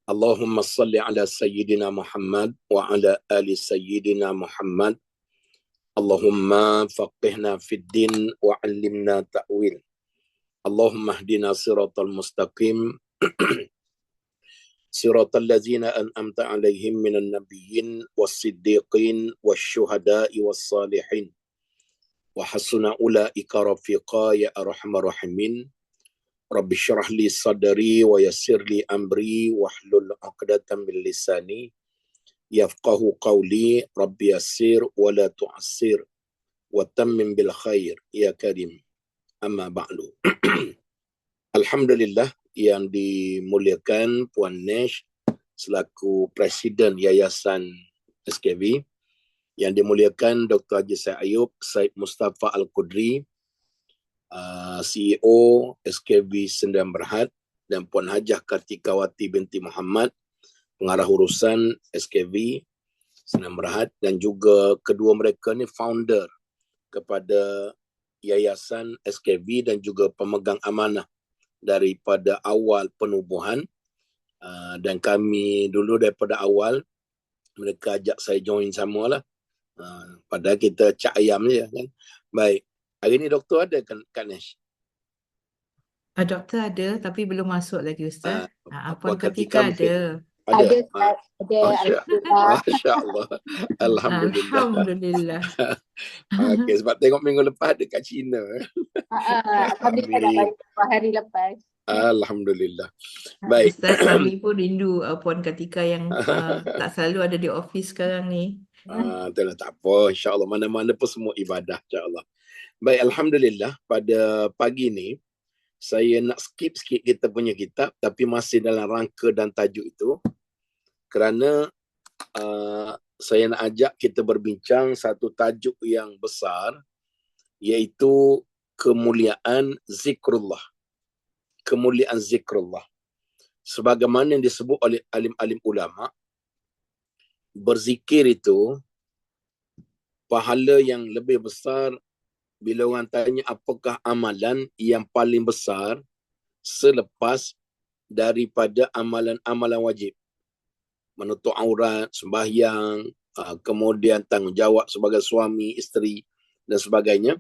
Allahumma salli ala Sayyidina Muhammad wa ala ali Sayyidina Muhammad. Allahumma faqihna fid din wa 'allimna ta'wil. Allahumma hdina siratal mustaqim. Siratal ladzina an'amta 'alaihim minan nabiyyin was-siddiqin wasyuhada'i was-salihin. Wa hasuna ulaika rafiqa ya arhamar rahimin. Rabbi syrah li sadri wa yassir li amri wahlul 'uqdatam min lisani yafqahu qawli. Rabbi yassir wa la tu'assir wa tammim bil khair ya karim. Amma ba'du. Alhamdulillah yang dimuliakan Puan Nesh selaku Presiden Yayasan SKV, yang dimuliakan Dr. Haji Syed Ayub Syed Mustafa Al-Qudri, CEO SKV Sendirian Berhad, dan Puan Hajah Kartikawati binti Muhammad, pengarah urusan SKV Sendirian Berhad, dan juga kedua mereka ni founder kepada Yayasan SKV dan juga pemegang amanah daripada awal penubuhan. Dan kami dulu daripada awal mereka ajak saya join samalah. Padahal kita cak ayam je kan. Baik. Hari ni doktor ada kan Kak Nesh? Doktor ada tapi belum masuk lagi Ustaz. Puan Kartika Kartika ada. Ada. Alhamdulillah. Masya-Allah. Alhamdulillah. Alhamdulillah. Okey, sebab tengok minggu lepas dekat China. Alhamdulillah dah balik beberapa hari lepas. Alhamdulillah. Baik. Ustaz, kami pun rindu Puan Kartika yang tak selalu ada di office sekarang ni. Itulah, tak apa. InsyaAllah mana-mana pun semua ibadah. InsyaAllah. Baik, Alhamdulillah. Pada pagi ni, saya nak skip sikit kita punya kitab, tapi masih dalam rangka dan tajuk itu. Kerana saya nak ajak kita berbincang satu tajuk yang besar, iaitu kemuliaan zikrullah. Kemuliaan zikrullah. Sebagaimana yang disebut oleh alim-alim ulama, berzikir itu pahala yang lebih besar. Bila orang tanya apakah amalan yang paling besar selepas daripada amalan-amalan wajib, menutup aurat, sembahyang, kemudian tanggungjawab sebagai suami, isteri dan sebagainya.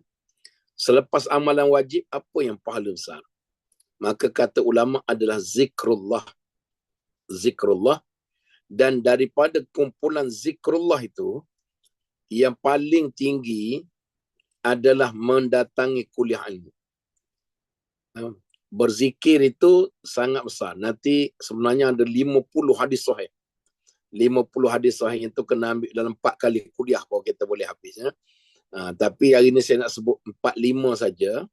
Selepas amalan wajib, apa yang pahala besar? Maka kata ulama adalah zikrullah. Zikrullah. Dan daripada kumpulan zikrullah itu, yang paling tinggi adalah mendatangi kuliah ilmu. Berzikir itu sangat besar. Nanti sebenarnya ada 50 hadis sahih. 50 hadis sahih itu kena ambil dalam 4 kali kuliah baru kita boleh habis. Tapi hari ini saya nak sebut 4-5 saja.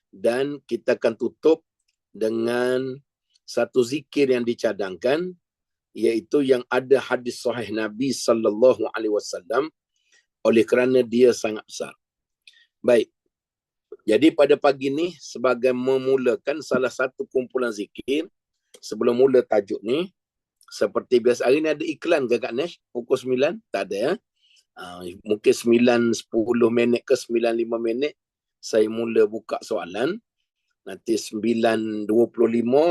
Dan kita akan tutup dengan satu zikir yang dicadangkan, iaitu yang ada hadis sahih Nabi SAW, oleh kerana dia sangat besar. Baik. Jadi pada pagi ni, sebagai memulakan salah satu kumpulan zikir, sebelum mula tajuk ni, seperti biasa, hari ni ada iklan ke Kak Nesh? Pukul 9? Tak ada ya? Mungkin 9-10 minit ke 9-5 minit, saya mula buka soalan. Nanti 9.25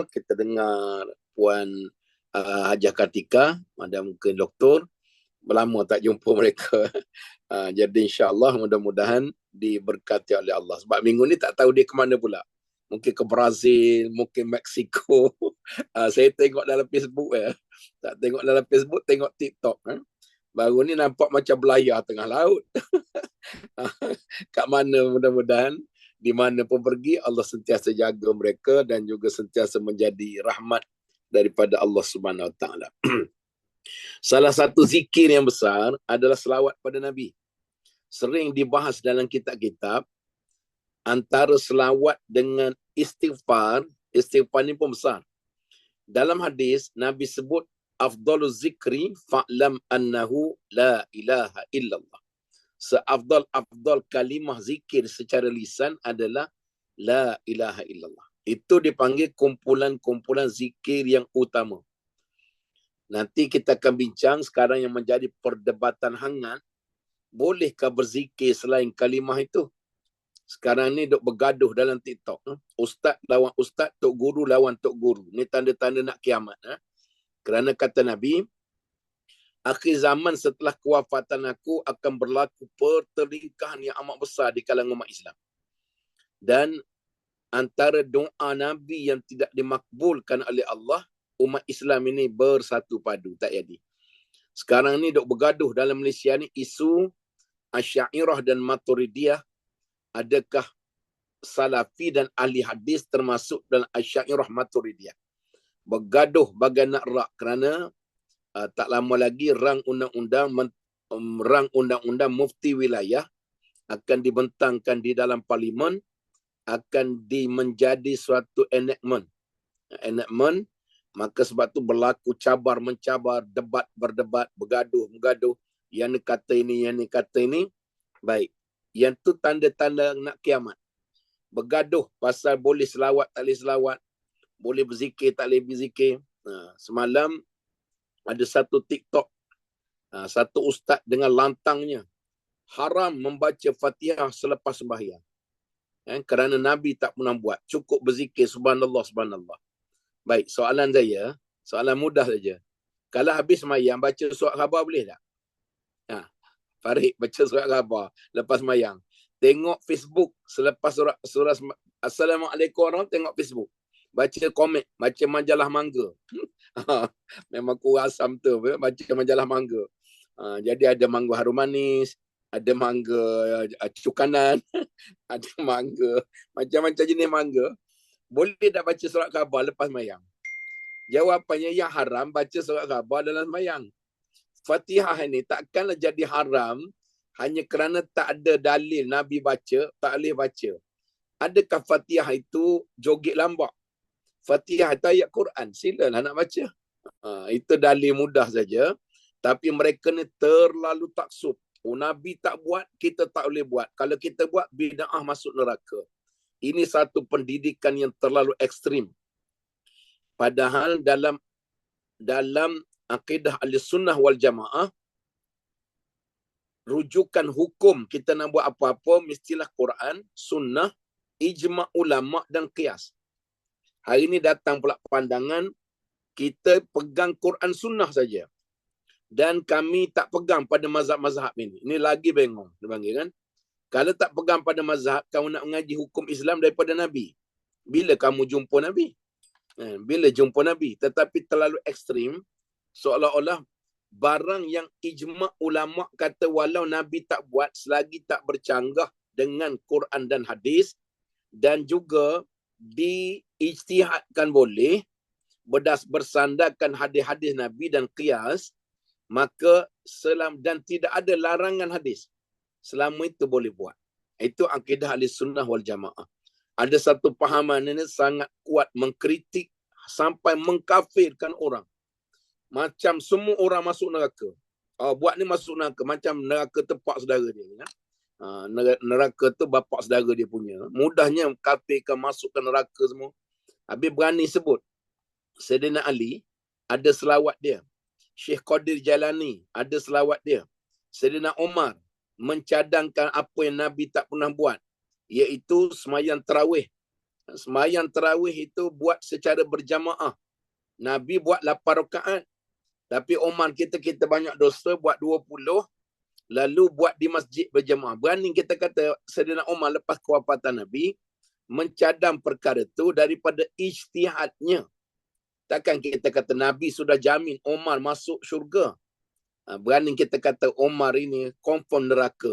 kita dengar Puan Hajah Kartika, mungkin doktor. Lama tak jumpa mereka. Jadi insyaAllah mudah-mudahan diberkati oleh Allah. Sebab minggu ni tak tahu dia ke mana pula. Mungkin ke Brazil, mungkin Mexico. Saya tengok dalam Facebook ya. Tak tengok dalam Facebook, tengok TikTok. Baru ni nampak macam belayar tengah laut. Kat mana mudah-mudahan, di mana pun pergi, Allah sentiasa jaga mereka dan juga sentiasa menjadi rahmat daripada Allah Subhanahu Wa Taala. Salah satu zikir yang besar adalah selawat pada Nabi. Sering dibahas dalam kitab-kitab. Antara selawat dengan istighfar, istighfar ni pun besar. Dalam hadis, Nabi sebut, afdalu zikri fa'lam annahu la ilaha illallah. Seafdal kalimah zikir secara lisan adalah la ilaha illallah. Itu dipanggil kumpulan-kumpulan zikir yang utama. Nanti kita akan bincang sekarang yang menjadi perdebatan hangat, bolehkah berzikir selain kalimah itu? Sekarang ni duk bergaduh dalam TikTok. Ustaz lawan ustaz, tok guru lawan tok guru. Ni tanda-tanda nak kiamat. Kerana kata Nabi, akhir zaman setelah kewafatan aku akan berlaku pertelingkahan yang amat besar di kalangan umat Islam. Dan antara doa Nabi yang tidak dimakbulkan oleh Allah, umat Islam ini bersatu padu, tak jadi. Sekarang ni dok bergaduh dalam Malaysia ni isu Asy'ariyah dan Maturidiyah, adakah Salafi dan ahli hadis termasuk dalam Asy'ariyah Maturidiyah. Bergaduh bagai nak rak kerana tak lama lagi rang undang-undang mufti wilayah akan dibentangkan di dalam parlimen, akan menjadi suatu enactment. Maka sebab tu berlaku cabar mencabar, debat berdebat, bergaduh. Yang ni kata ini, yang ni kata ini. Baik. Yang tu tanda-tanda nak kiamat. Bergaduh pasal boleh selawat tak boleh selawat, boleh berzikir tak boleh berzikir. Semalam ada satu TikTok, satu ustaz dengan lantangnya haram membaca Fatihah selepas sembahyang. Kerana Nabi tak pernah buat, cukup berzikir subhanallah subhanallah. Baik, soalan mudah saja. Kalau habis sembahyang baca surat khabar boleh tak? Farid baca surat khabar lepas sembahyang. Tengok Facebook selepas surah Assalamualaikum orang, tengok Facebook. Baca komik, baca majalah mangga. Memang kurang asam tu, baca majalah mangga. Jadi ada mangga harum manis, ada mangga cukanan, ada mangga, macam-macam jenis mangga. Boleh tak baca surat khabar lepas sembahyang? Jawapannya yang haram baca surat khabar dalam sembahyang. Fatihah ini takkanlah jadi haram hanya kerana tak ada dalil Nabi baca, tak boleh baca. Adakah Fatihah itu joget lambak? Fatihah itu ayat Quran, silalah nak baca. Itu dalil mudah saja. Tapi mereka ni terlalu taksub. Nabi tak buat, kita tak boleh buat. Kalau kita buat, bid'ah masuk neraka. Ini satu pendidikan yang terlalu ekstrim. Padahal dalam akidah Ahlussunnah wal Jamaah, rujukan hukum kita nak buat apa-apa mestilah Quran, sunnah, ijma' ulama' dan qiyas. Hari ini datang pula pandangan kita pegang Quran sunnah saja. Dan kami tak pegang pada mazhab-mazhab ini. Ini lagi bengong, dia panggil kan. Kalau tak pegang pada mazhab, kamu nak mengaji hukum Islam daripada Nabi. Bila kamu jumpa Nabi? Bila jumpa Nabi? Tetapi terlalu ekstrim, seolah-olah barang yang ijma' ulama' kata walau Nabi tak buat, selagi tak bercanggah dengan Quran dan hadis, dan juga diijtihadkan boleh, bersandarkan hadis-hadis Nabi dan qiyas, maka dan tidak ada larangan hadis, selama itu boleh buat. Itu akidah Ahlussunnah wal Jamaah. Ada satu pahaman ini sangat kuat mengkritik sampai mengkafirkan orang. Macam semua orang masuk neraka. Buat ni masuk neraka. Macam neraka tepak saudara dia. Ya? Neraka tu bapak saudara dia punya. Mudahnya kafirkan, masukkan neraka semua. Habis berani sebut. Sayyidina Ali ada selawat dia. Syekh Qadir Jalani ada selawat dia. Sayyidina Umar mencadangkan apa yang Nabi tak pernah buat, iaitu semayang tarawih. Semayang tarawih itu buat secara berjamaah. Nabi buat 8 rakaat. Tapi Umar kita banyak dosa, buat 20, lalu buat di masjid berjamaah. Berani kita kata Sayyidina Umar lepas kewafatan Nabi mencadang perkara itu daripada ijtihadnya. Takkan kita kata Nabi sudah jamin Umar masuk syurga. Berani kita kata Umar ini confirm neraka.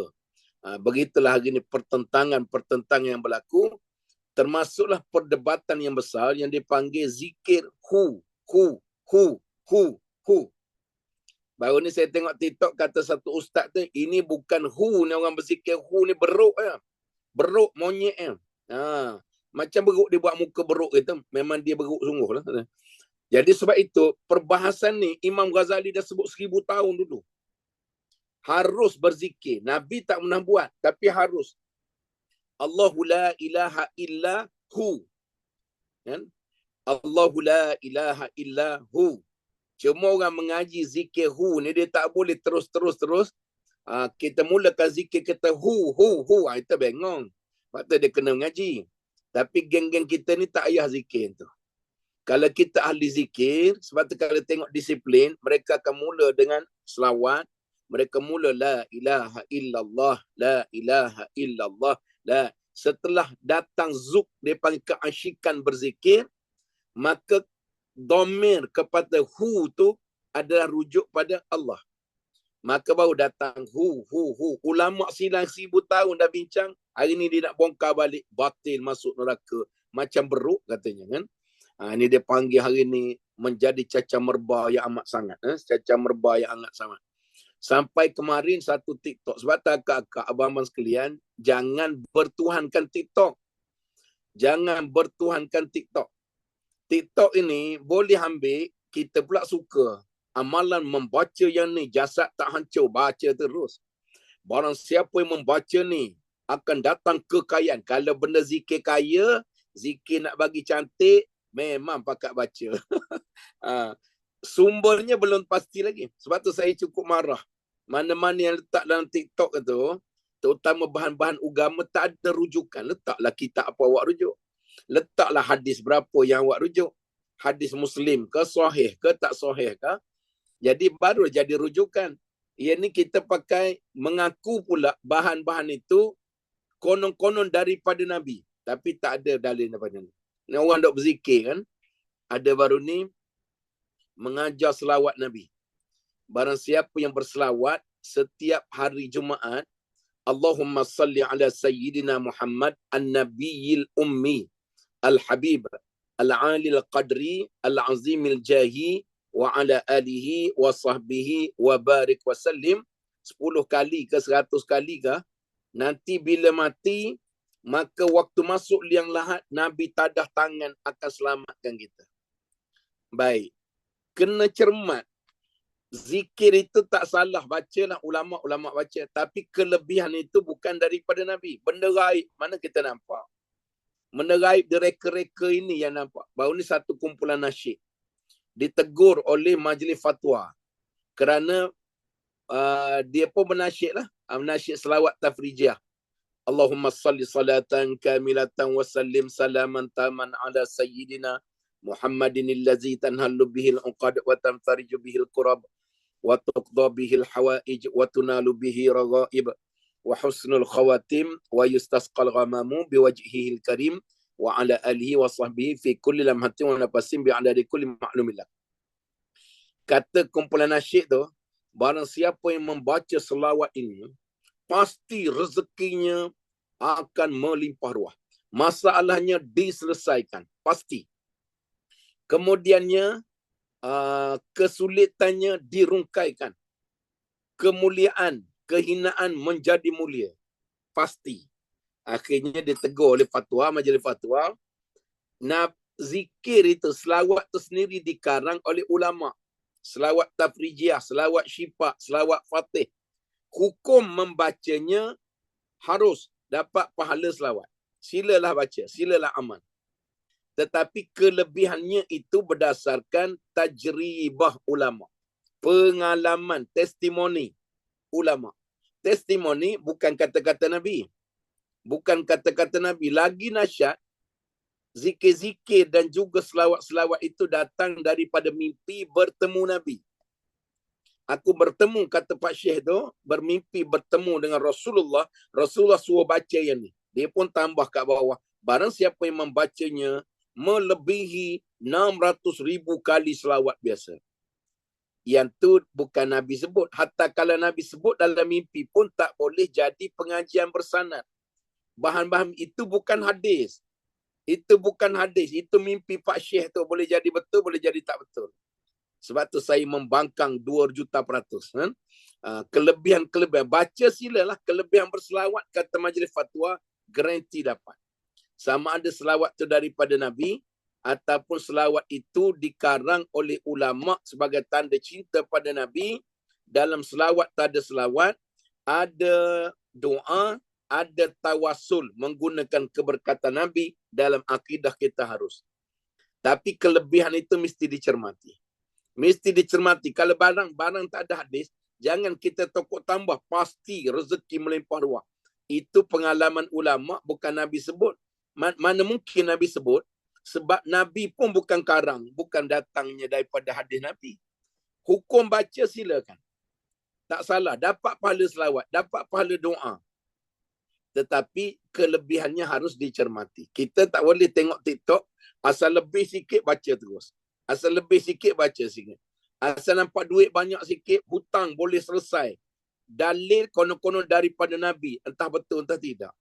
Begitulah hari ini pertentangan yang berlaku. Termasuklah perdebatan yang besar yang dipanggil zikir hu. Baru ni saya tengok TikTok kata satu ustaz tu, ini bukan hu ni orang berzikir, hu ni beruk ya. Beruk monyet ya. Macam beruk dia buat muka beruk itu, memang dia beruk sungguh lah. Jadi sebab itu perbahasan ni Imam Ghazali dah sebut 1000 tahun dulu. Harus berzikir. Nabi tak pernah buat, tapi harus. Allahu la ilaha illa hu. Kan? Allahu la ilaha illa hu. Cuma orang mengaji zikir hu ni dia tak boleh terus. Kita mulakan zikir kata hu. Itu bengong. Sebab tu dia kena mengaji. Tapi geng-geng kita ni tak payah zikir tu. Kalau kita ahli zikir, sebab tu kalau tengok disiplin, mereka akan mula dengan selawat. Mereka mula la ilaha illallah, la ilaha illallah, la. Setelah datang zuk, dia panggil keasyikan berzikir, maka domir kepada hu tu adalah rujuk pada Allah. Maka baru datang hu. Ulama silang 1000 tahun dah bincang, hari ni dia nak bongkar balik, batil masuk neraka. Macam beruk katanya kan. Ini dia panggil hari ni menjadi cacah merbah yang amat sangat. Cacah merbah yang amat sangat. Sampai kemarin satu TikTok. Sebab tak kakak, abang-abang sekalian, jangan bertuhankan TikTok. Jangan bertuhankan TikTok. TikTok ini boleh ambil, kita pula suka. Amalan membaca yang ni, jasad tak hancur, baca terus. Barang siapa yang membaca ni, akan datang kekayaan. Kalau benda zikir kaya, zikir nak bagi cantik, memang pakat baca. Sumbernya belum pasti lagi. Sebab tu saya cukup marah. Mana-mana yang letak dalam TikTok itu, terutama bahan-bahan agama, tak ada rujukan. Letaklah kitab apa awak rujuk. Letaklah hadis berapa yang awak rujuk. Hadis Muslim ke, sahih ke, tak sahih ke. Jadi baru jadi rujukan. Ia ni kita pakai mengaku pula bahan-bahan itu konon-konon daripada Nabi. Tapi tak ada dalil daripada Nabi. Ni orang dok berzikir kan. Ada baru ni mengajar selawat Nabi. Barang siapa yang berselawat setiap hari Jumaat, Allahumma salli ala Sayyidina Muhammad an-Nabiyil Ummi al-Habib al-Alil Qadri al-Azimil Jahi wa ala alihi wa sahbihi wa barik wa sallim 10 kali ke 100 kali ke. Nanti bila mati, maka waktu masuk liang lahat, Nabi tadah tangan akan selamatkan kita. Baik. Kena cermat. Zikir itu tak salah, bacalah, ulama-ulama baca. Tapi kelebihan itu bukan daripada Nabi. Benda gaib, mana kita nampak? Benda gaib direka-reka ini yang nampak. Baru ni satu kumpulan nasyid ditegur oleh majlis fatwa. Kerana dia pun menasyid lah. Menasyid selawat tafrijiyah. Allahumma salli salatan kamilatan wa sallim salaman taman ala sayyidina Muhammadin allazi tanhallu bihil uqad wa tanfariju bihil kurab wa tuqda bihil hawaij wa tunalu bihi raghaib wa husnul khawatim wa yustasqal ghamamu biwajhihil karim wa ala alihi wa sahbihi fi kulli lamhatin wa nafasin bi adadi kulli ma'lumillah. Kata kumpulan nasyid tu, barang siapa yang membaca selawat ini, pasti rezekinya akan melimpah ruah. Masalahnya diselesaikan. Pasti. Kemudiannya, kesulitannya dirungkaikan. Kemuliaan, kehinaan menjadi mulia. Pasti. Akhirnya ditegur oleh fatwa, majlis fatwa. Zikir itu, selawat itu sendiri dikarang oleh ulama. Selawat tafrijiyah, selawat syifa, selawat fatih. Hukum membacanya harus dapat pahala selawat. Silalah baca, silalah amal. Tetapi kelebihannya itu berdasarkan tajribah ulama. Pengalaman, testimoni ulama. Testimoni bukan kata-kata Nabi. Bukan kata-kata Nabi. Lagi nasyat, zikir-zikir dan juga selawat-selawat itu datang daripada mimpi bertemu Nabi. Aku bertemu, kata Pak Syekh tu, bermimpi bertemu dengan Rasulullah. Rasulullah suruh baca yang ni. Dia pun tambah kat bawah. Barang siapa yang membacanya melebihi 600,000 kali selawat biasa. Yang tu bukan Nabi sebut. Hatta kalau Nabi sebut dalam mimpi pun tak boleh jadi pengajian bersanad. Bahan-bahan itu bukan hadis. Itu bukan hadis. Itu mimpi Pak Syekh tu. Boleh jadi betul, boleh jadi tak betul. Sebab tu saya membangkang 2,000,000%. Kan? Kelebihan-kelebihan. Baca silalah. Kelebihan berselawat, kata majlis fatwa, garanti dapat. Sama ada selawat itu daripada Nabi, ataupun selawat itu dikarang oleh ulama sebagai tanda cinta pada Nabi. Dalam selawat tak ada selawat, ada doa, ada tawasul menggunakan keberkatan Nabi. Dalam akidah kita harus. Tapi kelebihan itu mesti dicermati. Mesti dicermati. Kalau barang tak ada hadis, jangan kita tokok tambah. Pasti rezeki melimpah ruah. Itu pengalaman ulama, bukan Nabi sebut. Mana mungkin Nabi sebut Sebab Nabi pun bukan karang, bukan datangnya daripada hadis Nabi. Hukum baca silakan. Tak salah, dapat pahala selawat, dapat pahala doa. Tetapi kelebihannya harus dicermati. Kita tak boleh tengok TikTok, asal lebih sikit baca terus. Asal lebih sikit baca sikit. Asal nampak duit banyak sikit, hutang boleh selesai. Dalil konon-konon daripada Nabi, entah betul entah tidak.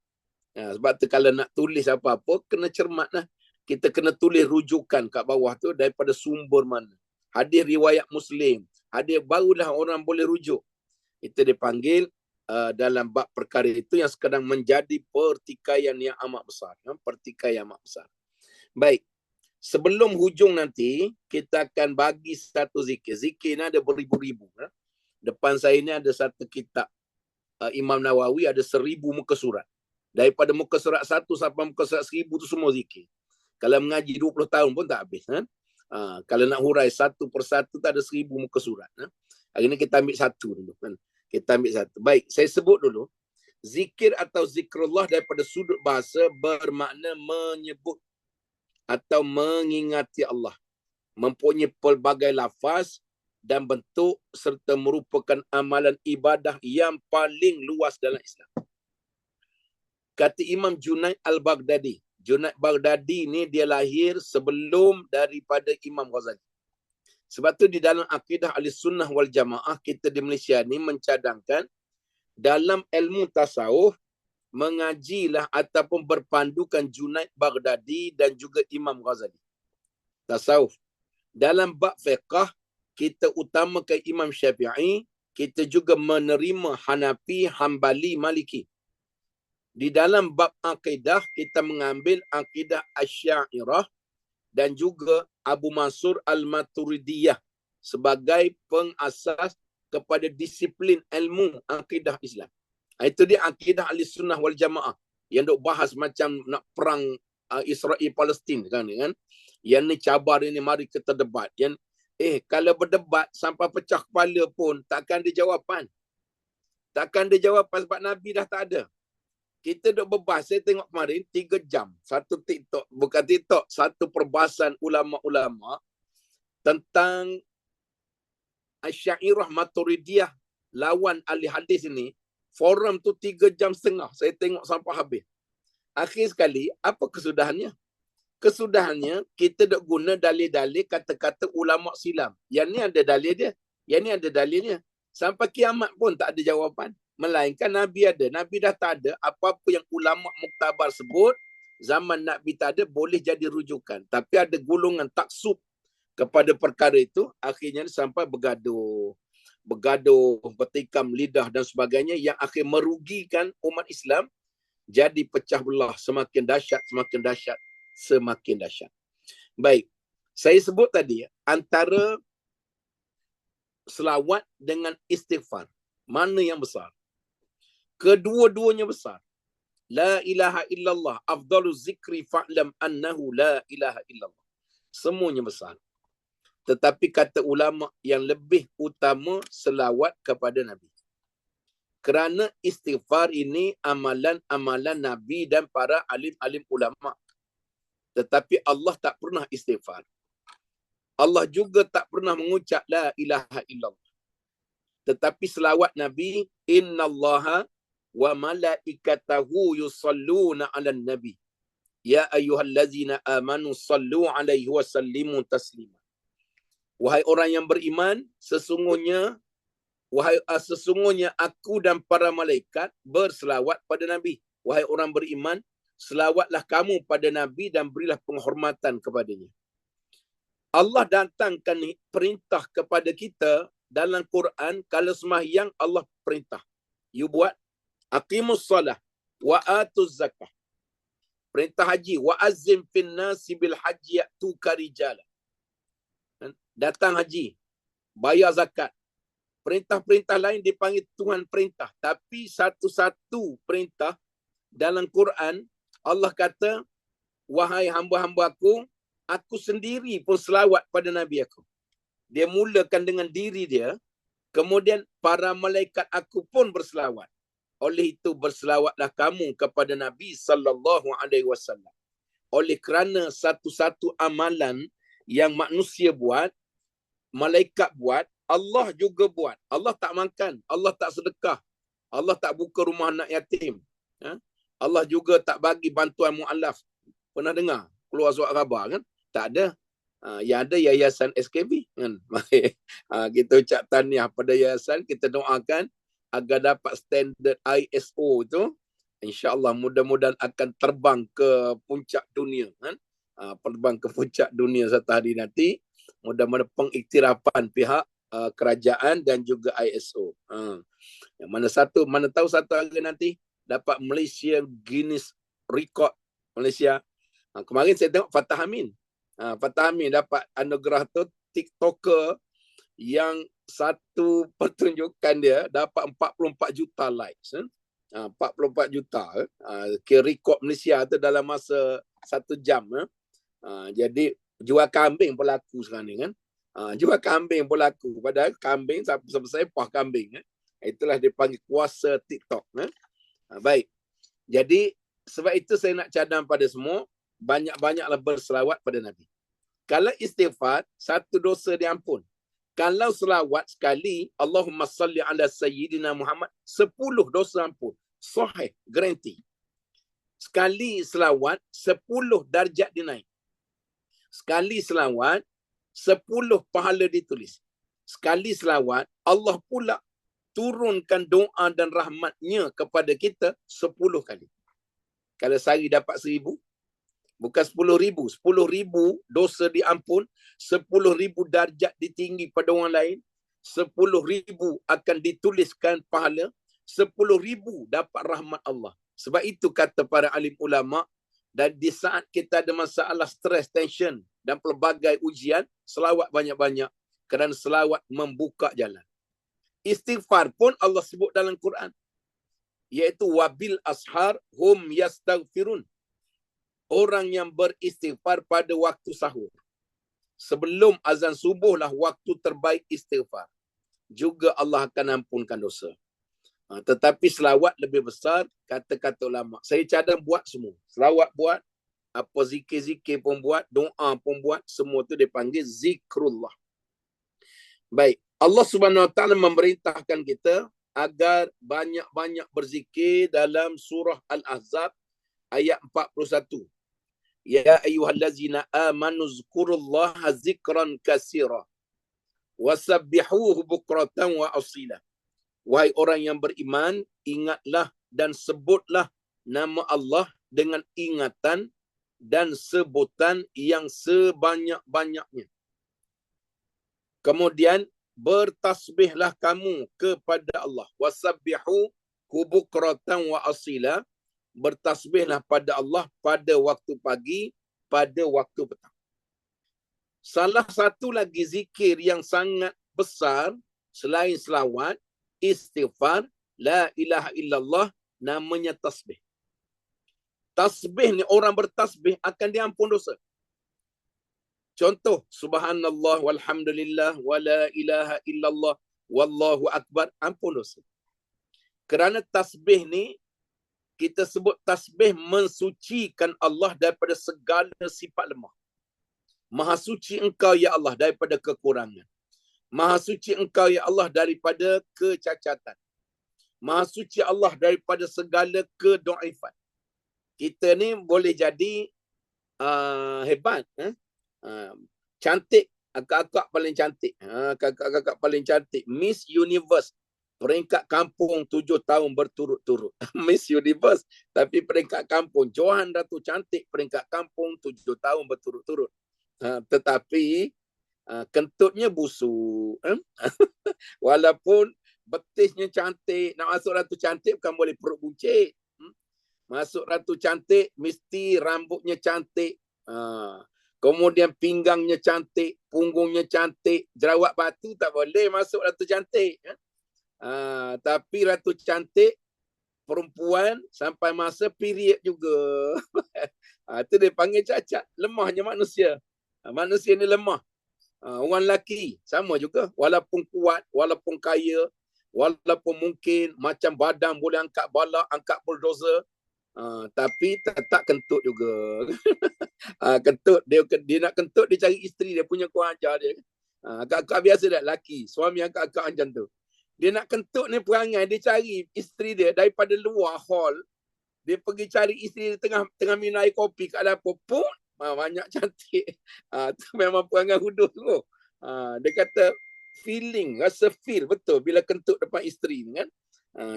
Sebab tu kalau nak tulis apa-apa, kena cermat lah. Kita kena tulis rujukan kat bawah tu daripada sumber mana. Hadis riwayat Muslim. Hadis barulah orang boleh rujuk. Itu dipanggil dalam bab perkara itu yang sekarang menjadi pertikaian yang amat besar. Pertikaian amat besar. Baik. Sebelum hujung nanti, kita akan bagi satu zikir. Zikir ni ada beribu-ribu. Depan saya ni ada satu kitab Imam Nawawi, ada 1000 muka surat. Daripada muka surat 1 sampai muka surat 1000 tu semua zikir. Kalau mengaji 20 tahun pun tak habis. Kalau nak hurai satu persatu tak ada 1000 muka surat. Hari ni kita ambil satu dulu. Kita ambil satu. Baik, saya sebut dulu. Zikir atau zikrullah daripada sudut bahasa bermakna menyebut atau mengingati Allah. Mempunyai pelbagai lafaz dan bentuk serta merupakan amalan ibadah yang paling luas dalam Islam. Kata Imam Junaid Al-Baghdadi. Junaid Baghdadi ni dia lahir sebelum daripada Imam Ghazali. Sebab tu di dalam akidah Ahlussunnah wal Jamaah kita di Malaysia ni mencadangkan dalam ilmu tasawuf mengajilah ataupun berpandukan Junaid Baghdadi dan juga Imam Ghazali. Tasawuf. Dalam bab fiqh kita utamakan Imam Syafi'i, kita juga menerima Hanafi, Hambali, Maliki. Di dalam bab akidah kita mengambil akidah Asy'ariyah dan juga Abu Mansur Al-Maturidiyah sebagai pengasas kepada disiplin ilmu akidah Islam. Itu dia akidah Ahlussunnah wal Jamaah yang duk bahas macam nak perang Israel Palestin kan. Yang ni cabar ini mari kita debat. Yang kalau berdebat sampai pecah kepala pun takkan ada jawapan. Takkan ada jawapan sebab Nabi dah tak ada. Kita duk berbahas, saya tengok kemarin 3 jam. Satu TikTok, bukan TikTok, satu perbahasan ulama-ulama tentang Asy'ariyah Maturidiyah lawan ahli hadis ini. Forum tu 3 jam setengah. Saya tengok sampai habis. Akhir sekali, apa kesudahannya? Kesudahannya, kita duk guna dalil-dalil kata-kata ulama silam. Yang ni ada dalil dia. Yang ni ada dalilnya. Sampai kiamat pun tak ada jawapan. Melainkan Nabi ada. Nabi dah tak ada. Apa-apa yang ulama muktabar sebut, zaman Nabi tak ada, boleh jadi rujukan. Tapi ada golongan taksub kepada perkara itu, akhirnya sampai bergaduh, bertikam lidah dan sebagainya, yang akhir merugikan umat Islam, jadi pecah belah semakin dahsyat, semakin dahsyat, semakin dahsyat. Baik, saya sebut tadi, antara selawat dengan istighfar, mana yang besar? Kedua-duanya besar. La ilaha illallah. Afdalu zikri fa'lam annahu la ilaha illallah. Semuanya besar. Tetapi kata ulama yang lebih utama selawat kepada Nabi. Kerana istighfar ini amalan-amalan Nabi dan para alim-alim ulama. Tetapi Allah tak pernah istighfar. Allah juga tak pernah mengucap la ilaha illallah. Tetapi selawat Nabi, innallaha wa malaikatahu yusalluna 'alan nabi ya ayyuhallazina amanu sallu 'alaihi wa sallimu taslima. Wahai orang yang beriman, sesungguhnya aku dan para malaikat berselawat pada Nabi. Wahai orang beriman, selawatlah kamu pada Nabi dan berilah penghormatan kepadanya. Allah datangkan perintah kepada kita dalam Quran. Kalau sembahyang Allah perintah, you buat aqimus salah wa atuz zakah. Perintah haji, wa azzim fin nasi bil haji ya'tuka rijala. Datang haji, bayar zakat. Perintah-perintah lain dipanggil Tuhan perintah, tapi satu-satu perintah dalam Quran Allah kata, wahai hamba-hamba aku sendiri pun selawat pada Nabi aku. Dia mulakan dengan diri dia, kemudian para malaikat aku pun berselawat. Oleh itu berselawatlah kamu kepada Nabi sallallahu alaihi wasallam. oleh kerana satu-satu amalan yang manusia buat, malaikat buat, Allah juga buat. Allah tak makan, Allah tak sedekah, Allah tak buka rumah anak yatim. Allah juga tak bagi bantuan mu'alaf. Pernah dengar keluar surat khabar kan? Tak ada. Yang ada yayasan SKB kan. Kita ucap tahniah pada yayasan, kita doakan agar dapat standard ISO itu, insya-Allah mudah-mudahan akan terbang ke puncak dunia kan. Terbang ke puncak dunia satu hari nanti. Mudah-mudahan pengiktirafan pihak kerajaan dan juga ISO. Yang mana tahu satu hari nanti dapat Malaysia Guinness Record Malaysia. Kemarin saya tengok Fatah Amin. Fatah Amin dapat anugerah tu, TikToker yang satu pertunjukan dia dapat 44 juta likes. 44 juta. Kira rekod Malaysia tu dalam masa 1 jam. Jadi jual kambing pun laku sekarang ni kan. Jual kambing pun laku. Padahal kambing sampai sepah kambing. Itulah dia panggil kuasa TikTok. Baik. Jadi sebab itu saya nak cadang pada semua, banyak-banyaklah berselawat pada Nabi. Kalau istighfar, satu dosa diampun. Kalau selawat sekali, Allahumma salli ala Sayyidina Muhammad, 10 dosa ampun. Sahih, garanti. Sekali selawat, 10 darjat dinaik. Sekali selawat, 10 pahala ditulis. Sekali selawat, Allah pula turunkan doa dan rahmatnya kepada kita 10 kali. Kalau sehari dapat 1000, bukan 10,000. 10,000 dosa diampun, 10,000 darjat ditinggi pada orang lain, 10,000 akan dituliskan pahala, 10,000 dapat rahmat Allah. Sebab itu kata para alim ulama, dan di saat kita ada masalah stres, tension dan pelbagai ujian, selawat banyak-banyak. Kerana selawat membuka jalan. Istighfar pun Allah sebut dalam Quran. Iaitu wabil ashar hum yastaghfirun. Orang yang beristighfar pada waktu sahur. Sebelum azan subuh lah waktu terbaik istighfar. Juga Allah akan ampunkan dosa. Tetapi selawat lebih besar, kata-kata ulama. Saya cadang buat semua. Selawat buat, apa zikir-zikir pun buat, doa pun buat, semua tu dipanggil zikrullah. Baik. Allah Subhanahu Wa Taala memerintahkan kita agar banyak-banyak berzikir dalam surah Al-Ahzab ayat 41. Ya ayyuhallazina amanu zkurullaha zikran katsira wasabbihuhu bukratan wa asila. Wahai orang yang beriman, ingatlah dan sebutlah nama Allah dengan ingatan dan sebutan yang sebanyak-banyaknya. Kemudian bertasbihlah kamu kepada Allah. Wasabbihuhu bukratan wa asila. Bertasbihlah pada Allah pada waktu pagi, pada waktu petang. Salah satu lagi zikir yang sangat besar selain selawat, istighfar, la ilaha illallah, namanya tasbih. Tasbih ni, orang bertasbih akan diampun dosa. Contoh, subhanallah walhamdulillah wa la ilaha illallah wallahu akbar, ampun dosa. Kerana tasbih ni, kita sebut tasbih mensucikan Allah daripada segala sifat lemah. Maha suci engkau ya Allah daripada kekurangan. Maha suci engkau ya Allah daripada kecacatan. Maha suci Allah daripada segala kedaifan. Kita ni boleh jadi hebat, cantik, akak-akak paling cantik, kakak-kakak paling cantik, Miss Universe, peringkat kampung 7 tahun berturut-turut. Miss Universe, tapi peringkat kampung. Johan Ratu cantik, peringkat kampung 7 tahun berturut-turut. Tetapi kentutnya busuk. Walaupun betisnya cantik, nak masuk Ratu cantik bukan boleh perut buncit. Masuk Ratu cantik, mesti rambutnya cantik. Kemudian pinggangnya cantik, punggungnya cantik, jerawat batu tak boleh masuk Ratu cantik. Tapi Ratu cantik perempuan sampai masa period juga. Itu dia panggil cacat. Lemahnya manusia. Manusia ni lemah. Orang lelaki sama juga. Walaupun kuat, walaupun kaya, walaupun mungkin macam badan boleh angkat bala, angkat bulldozer, Tapi tetap kentut juga. Kentut, dia nak kentut, dia cari isteri dia, punya kurang ajar dia. Akak-akak biasa tak laki, suami akak-akak macam tu. Dia nak kentut ni perangai, dia cari isteri dia daripada luar hall. Dia pergi cari isteri dia tengah minum air kopi kat dapur pun. Banyak cantik. Tu memang perangai huduh tu. Dia kata feeling, rasa feel betul bila kentut depan isteri ni kan.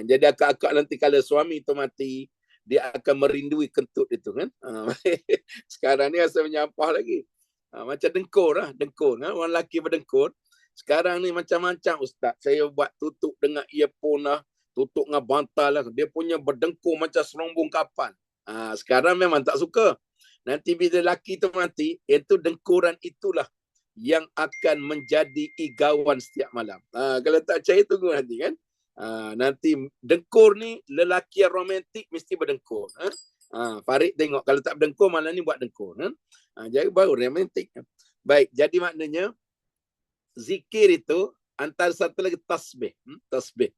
Jadi akak-akak nanti kalau suami tu mati, dia akan merindui kentut itu kan. Sekarang ni rasa menyampah lagi. Macam dengkur lah. Dengkur. Kan? Orang lelaki berdengkur. Sekarang ni macam-macam Ustaz. Saya buat tutup dengan earphone lah. Tutup dengan bantal lah. Dia punya berdengkur macam serombong kapan. Sekarang memang tak suka. Nanti bila lelaki tu mati, itu dengkuran itulah yang akan menjadi igawan setiap malam. Kalau tak percaya tunggu nanti kan. Nanti dengkur ni lelaki yang romantik mesti berdengkur. Farid tengok kalau tak berdengkur malam ni buat dengkur. Jadi baru romantik. Baik, jadi maknanya zikir itu antara satu lagi tasbih. Tasbih.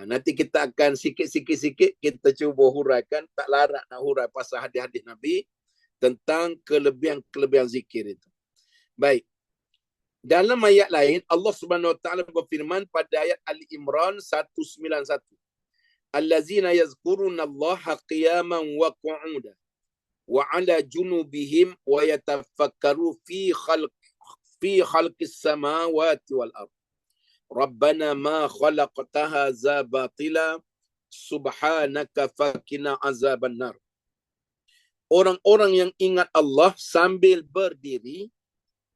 Nanti kita akan sikit-sikit kita cuba huraikan. Tak larat nak hurai pasal hadis-hadis Nabi tentang kelebihan zikir itu. Baik. Dalam ayat lain Allah Subhanahu wa taala berfirman pada ayat Ali Imran 191. Allazina yazkurunallaha qiyaman wa qu'udan wa 'ala junubihim wa yatafakkaru fi khalqis samawati wal ardh. Rabbana ma khalaqta hadza batila subhanaka faqina azaban nar. Orang-orang yang ingat Allah sambil berdiri,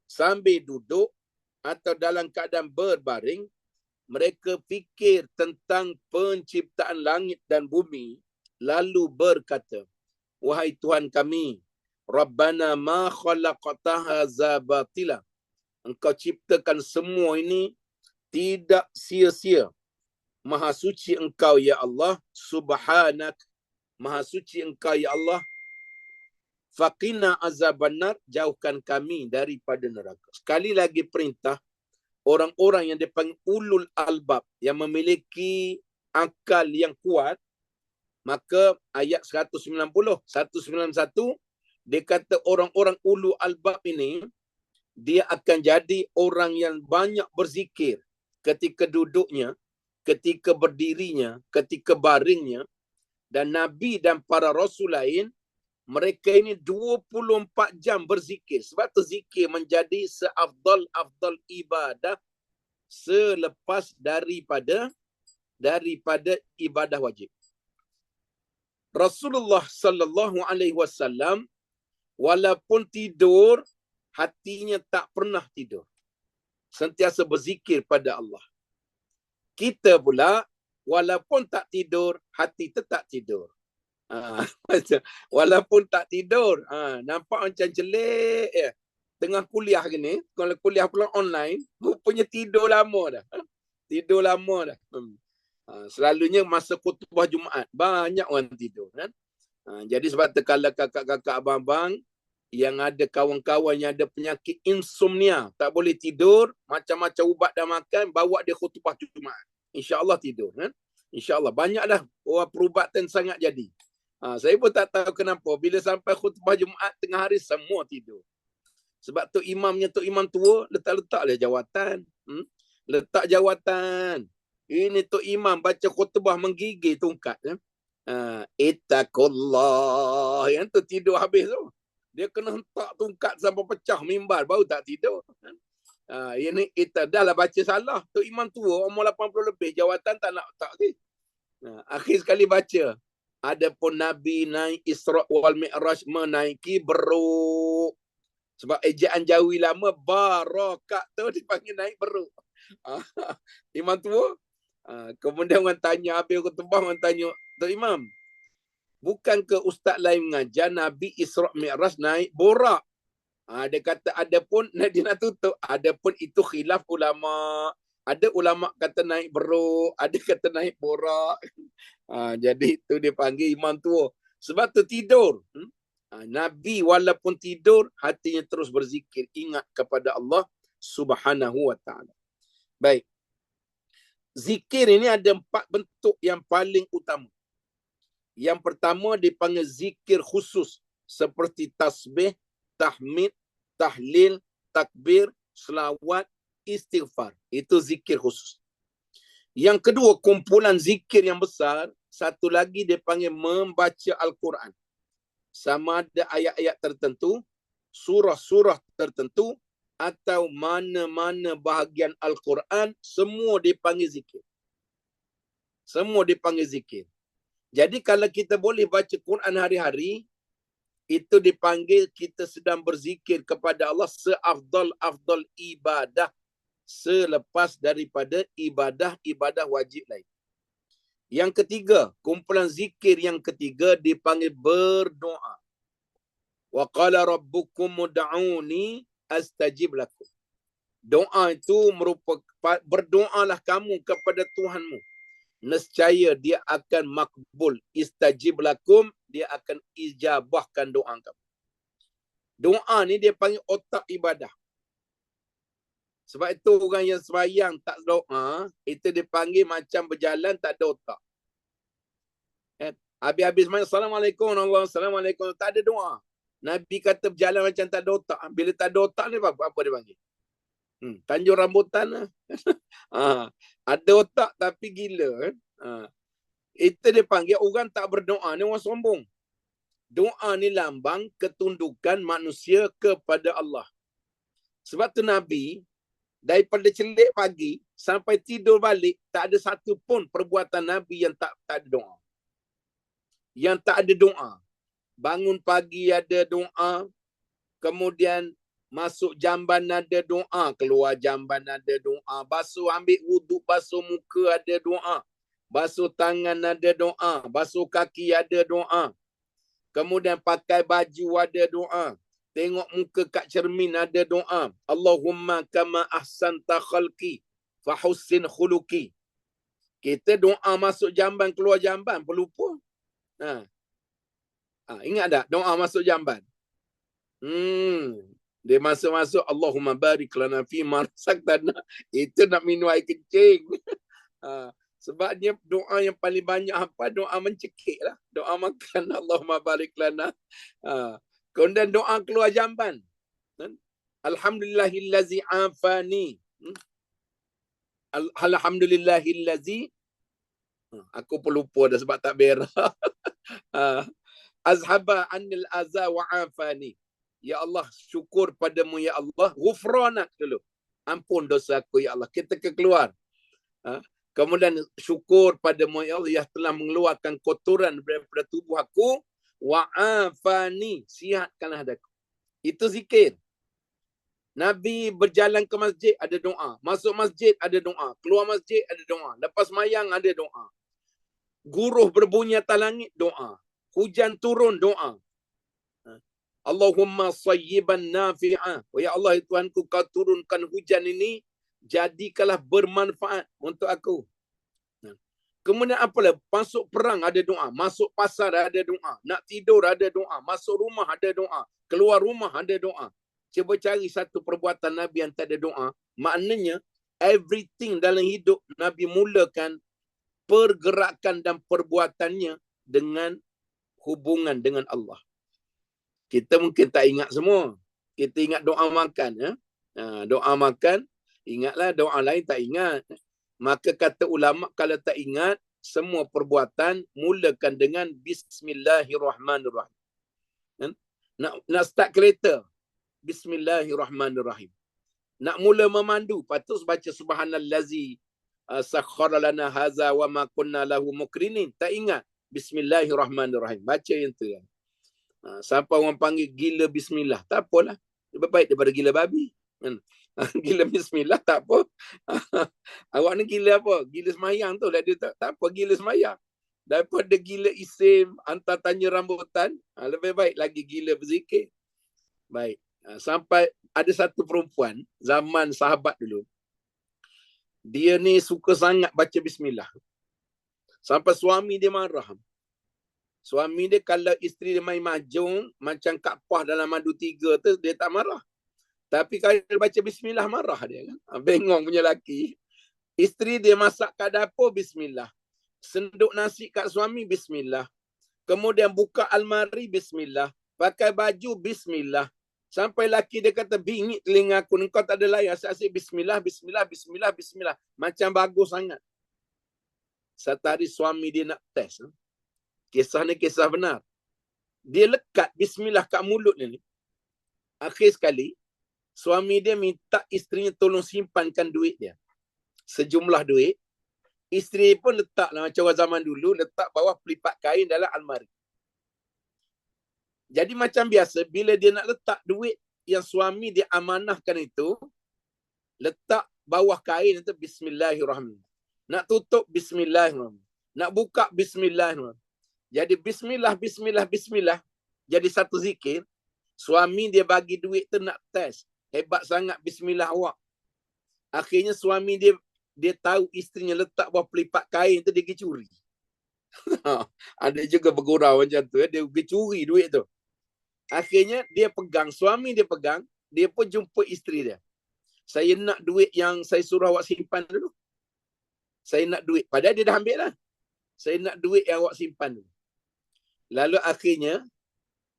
sambil duduk atau dalam keadaan berbaring, mereka fikir tentang penciptaan langit dan bumi, lalu berkata, wahai Tuhan kami, Rabbana ma khalaqta hadza batila. Engkau ciptakan semua ini tidak sia-sia. Maha suci engkau ya Allah, subhanak. Maha suci engkau ya Allah. Faqina azabannar, jauhkan kami daripada neraka. Sekali lagi perintah orang-orang yang dipanggil ulul albab, yang memiliki akal yang kuat. Maka ayat 191 dia kata orang-orang ulul albab ini dia akan jadi orang yang banyak berzikir ketika duduknya, ketika berdirinya, ketika baringnya. Dan Nabi dan para rasul lain, mereka ini 24 jam berzikir. Sebab tu zikir menjadi seafdal ibadah selepas daripada ibadah wajib. Rasulullah sallallahu alaihi wasallam walaupun tidur, hatinya tak pernah tidur. Sentiasa berzikir pada Allah. Kita pula walaupun tak tidur, hati tetap tidur. Walaupun tak tidur, nampak macam celik ya. Tengah kuliah gini, kalau kuliah pula online, rupanya tidur lama dah. Tidur lama dah. Selalunya masa khutbah Jumaat, banyak orang tidur kan. Jadi sebab tu kalau kakak-kakak abang-abang yang ada kawan-kawan yang ada penyakit insomnia, tak boleh tidur, macam-macam ubat dah makan, bawa dia khutbah Jumaat. InsyaAllah tidur kan. InsyaAllah. Banyak dah orang perubatan sangat jadi. Saya pun tak tahu kenapa. Bila sampai khutbah Jumaat tengah hari, semua tidur. Sebab tu imamnya tu imam tua, letak-letaklah jawatan. Letak jawatan. Ini tu imam baca khutbah menggigil tungkat. Ittaqullah. Yang tu tidur habis tu. Dia kena hentak tungkat sampai pecah mimbar, baru tak tidur. Ini kita dah lah baca salah. Tu imam tua, umur 80 lebih, jawatan tak nak tak lagi. Akhir sekali baca. Adapun Nabi naik Isra wal Mi'raj menaiki beruk. Sebab ejaan Jawi lama barakat tu dipanggil naik beruk. Imam tua. Kemudian orang tanya, habis khutbah orang tanya, Tok Imam, bukan ke ustaz lain mengajar Nabi Isra Mi'raj naik borak? Dia kata adapun, dia nak tutup, adapun itu khilaf ulama. Ada ulama kata naik beruk, ada kata naik borak. Jadi itu dia panggil imam tua. Sebab tu tidur. Nabi walaupun tidur, hatinya terus berzikir, ingat kepada Allah Subhanahu wa ta'ala. Baik. Zikir ini ada 4 bentuk yang paling utama. Yang pertama dipanggil zikir khusus seperti tasbih, tahmid, tahlil, takbir, selawat, istighfar. Itu zikir khusus. Yang kedua, kumpulan zikir yang besar. Satu lagi dipanggil membaca Al-Quran. Sama ada ayat-ayat tertentu, surah-surah tertentu, atau mana-mana bahagian Al-Quran, semua dipanggil zikir. Semua dipanggil zikir. Jadi kalau kita boleh baca Quran hari-hari, itu dipanggil kita sedang berzikir kepada Allah seafdal-afdal ibadah selepas daripada ibadah wajib lain. Yang ketiga, kumpulan zikir yang ketiga dipanggil berdoa. Wa qala rabbukum ud'uni astajib lakum. Doa itu merupakan berdoalah kamu kepada Tuhanmu. Nescaya dia akan makbul. Istajib lakum, dia akan ijabahkan doa kamu. Doa ni dia panggil otak ibadah. Sebab itu orang yang sembahyang tak doa, itu dipanggil macam berjalan tak ada otak. Habis-habis sembahyang, Assalamualaikum warahmatullahi wabarakatuh, Assalamualaikum, tak ada doa. Nabi kata berjalan macam tak ada otak. Bila tak ada otak ni apa dia panggil? Tanjung rambutan lah. Ada otak tapi gila. Itu dia panggil orang tak berdoa ni orang sombong. Doa ni lambang ketundukan manusia kepada Allah. Sebab tu Nabi daripada celik pagi sampai tidur balik, tak ada satu pun perbuatan Nabi yang tak ada doa. Yang tak ada doa. Bangun pagi ada doa, kemudian masuk jamban ada doa, keluar jamban ada doa, basuh ambil wuduk, basuh muka ada doa, basuh tangan ada doa, basuh kaki ada doa, kemudian pakai baju ada doa, tengok muka kat cermin ada doa. Allahumma kama ahsanta khalqi fahussin khuluqi. Kita doa masuk jamban, keluar jamban, pelupa. Ingat tak doa masuk jamban? Dia masuk-masuk, Allahumma barik lana fi ma razaqtana. Itu nak minum air kencing. Sebabnya doa yang paling banyak apa? Doa mencekik lah. Doa makan, Allahumma barik lana. Kemudian doa keluar jamban. Alhamdulillahillazi afani. Alhamdulillahillazi. Aku pelupa dah sebab tak berak. Azhaba anil aza wa afani. Ya Allah, syukur padamu ya Allah. Ghufranak dulu. Ampun dosa aku ya Allah. Kita keluar. Kemudian syukur padamu ya Allah yang telah mengeluarkan kotoran daripada tubuh aku. Wa'afani. Sihatkanlah hadaku. Itu zikir. Nabi berjalan ke masjid ada doa. Masuk masjid ada doa. Keluar masjid ada doa. Lepas mayang ada doa. Guruh berbunyi atas langit doa. Hujan turun doa. Allahumma sayyiban nafi'ah. Oh ya Allah, Tuhanku, kau turunkan hujan ini, jadikanlah bermanfaat untuk aku. Kemudian apalah? Masuk perang ada doa. Masuk pasar ada doa. Nak tidur ada doa. Masuk rumah ada doa. Keluar rumah ada doa. Cuba cari satu perbuatan Nabi yang tak ada doa. Maknanya, everything dalam hidup Nabi mulakan pergerakan dan perbuatannya dengan hubungan dengan Allah. Kita mungkin tak ingat semua. Kita ingat doa makan. Doa makan, ingatlah, doa lain tak ingat. Maka kata ulama, kalau tak ingat, semua perbuatan mulakan dengan Bismillahirrahmanirrahim. Nak start kereta, Bismillahirrahmanirrahim. Nak mula memandu, patut baca Subhanallazi sakhkhara lana haza wa ma kunna lahu mukrinin. Tak ingat, Bismillahirrahmanirrahim. Baca yang tu. Sampai orang panggil gila bismillah. Tak apalah. Lebih baik daripada gila babi. Gila bismillah tak apa. Awak ni gila apa? Gila semayang tu lah dia tak apa gila semayang. Daripada gila isim, hantar tanya rambutan, lebih baik lagi gila berzikir. Baik. Sampai ada satu perempuan zaman sahabat dulu. Dia ni suka sangat baca bismillah. Sampai suami dia marah. Suami dia kalau isteri dia main mahjong, macam Kak Pah dalam Madu 3 tu, dia tak marah. Tapi kalau dia baca bismillah, marah dia kan. Bengong punya laki. Isteri dia masak kat dapur, bismillah. Senduk nasi kat suami, bismillah. Kemudian buka almari, bismillah. Pakai baju, bismillah. Sampai laki dia kata, bingit telinga aku, engkau tak ada layak. Asyik bismillah, bismillah, bismillah, bismillah. Macam bagus sangat. Satu hari suami dia nak test. Kisah ni kisah benar. Dia lekat bismillah kat mulut ni. Akhir sekali, suami dia minta isterinya tolong simpankan duit dia. Sejumlah duit. Isteri pun letaklah macam orang zaman dulu, letak bawah pelipat kain dalam almari. Jadi macam biasa, bila dia nak letak duit yang suami dia amanahkan itu, letak bawah kain itu bismillahirrahmanirrahim. Nak tutup bismillahirrahmanirrahim. Nak buka bismillahirrahmanirrahim. Jadi bismillah, bismillah, bismillah. Jadi satu zikir. Suami dia bagi duit tu nak test. Hebat sangat bismillah awak. Akhirnya suami dia tahu isterinya letak bawah pelipat kain tu, dia pergi curi. Ada juga bergurau macam tu. Dia pergi curi duit tu. Akhirnya dia pegang, suami dia pegang, dia pun jumpa isteri dia. Saya nak duit yang saya suruh awak simpan dulu. Saya nak duit. Padahal dia dah ambil lah. Saya nak duit yang awak simpan dulu. Lalu akhirnya,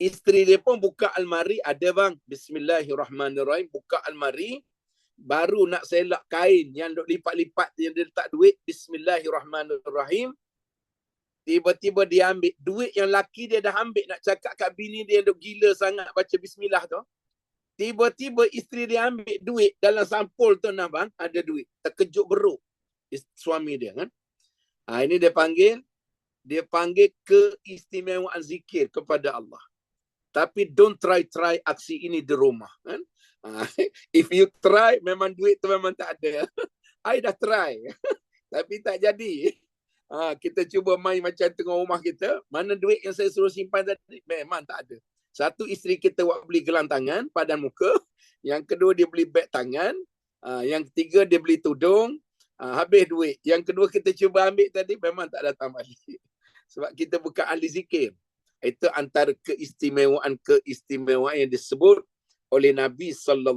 isteri dia pun buka almari, ada bang, bismillahirrahmanirrahim, buka almari, baru nak selak kain yang duk lipat-lipat yang dia letak duit, bismillahirrahmanirrahim. Tiba-tiba dia ambil duit yang laki dia dah ambil, nak cakap kat bini dia yang duk gila sangat baca bismillah tu. Tiba-tiba isteri dia ambil duit dalam sampul tu, nah bang, ada duit. Terkejut beruk suami dia kan. Ini dia panggil keistimewaan zikir kepada Allah. Tapi don't try aksi ini di rumah kan. If you try, memang duit tu memang tak ada. I dah try. Tapi tak jadi. Kita cuba main macam tengok rumah kita. Mana duit yang saya suruh simpan tadi? Memang tak ada. Satu, isteri kita buat beli gelang tangan, padan muka. Yang kedua, dia beli beg tangan. Yang ketiga, dia beli tudung. Habis duit. Yang kedua, kita cuba ambil tadi, memang tak datang balik. Sebab kita bukan ahli zikir. Itu antara keistimewaan yang disebut oleh Nabi SAW.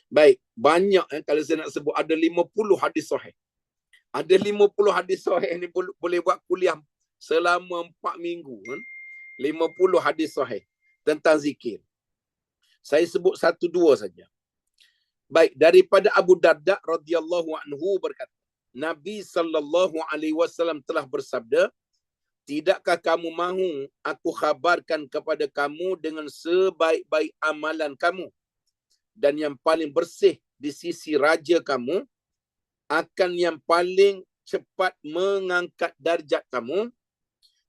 Baik, banyak kalau saya nak sebut, ada 50 hadis sahih. Ada 50 hadis sahih ni boleh buat kuliah selama 4 minggu kan. 50 hadis sahih tentang zikir. Saya sebut 1-2 saja. Baik, daripada Abu Darda radhiyallahu anhu berkata, Nabi SAW telah bersabda, tidakkah kamu mahu aku khabarkan kepada kamu dengan sebaik-baik amalan kamu dan yang paling bersih di sisi raja kamu, akan yang paling cepat mengangkat darjat kamu,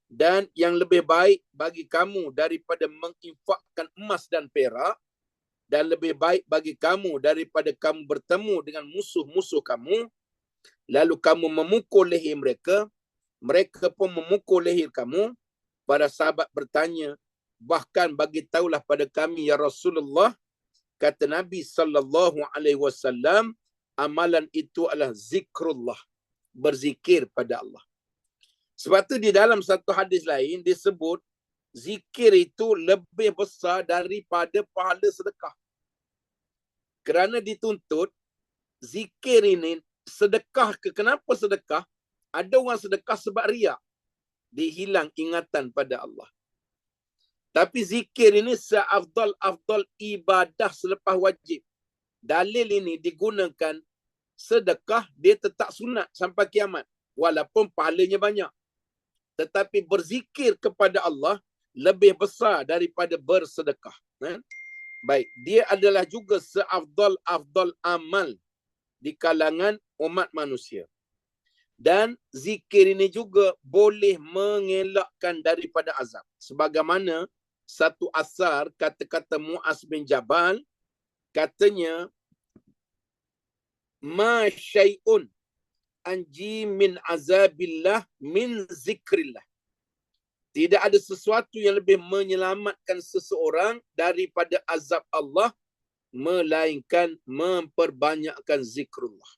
dan yang lebih baik bagi kamu daripada menginfakkan emas dan perak, dan lebih baik bagi kamu daripada kamu bertemu dengan musuh-musuh kamu, lalu kamu memukul leher mereka, mereka pun memukul leher kamu. Para sahabat bertanya, bahkan bagi tahulah pada kami ya Rasulullah. Kata Nabi SAW, amalan itu adalah zikrullah, berzikir pada Allah. Sebab tu di dalam satu hadis lain disebut zikir itu lebih besar daripada pahala sedekah. Kerana dituntut zikir ini sedekah ke. Kenapa sedekah? Ada orang sedekah sebab riak. Dihilang ingatan pada Allah. Tapi zikir ini seafdal ibadah selepas wajib. Dalil ini digunakan sedekah, dia tetap sunat sampai kiamat. Walaupun pahalanya banyak. Tetapi berzikir kepada Allah lebih besar daripada bersedekah. Baik, dia adalah juga seafdal amal di kalangan umat manusia. Dan zikir ini juga boleh mengelakkan daripada azab. Sebagaimana satu asar kata-kata Muaz bin Jabal, katanya, ma syai'un anji min azabillah min zikrillah. Tidak ada sesuatu yang lebih menyelamatkan seseorang daripada azab Allah melainkan memperbanyakkan zikrullah.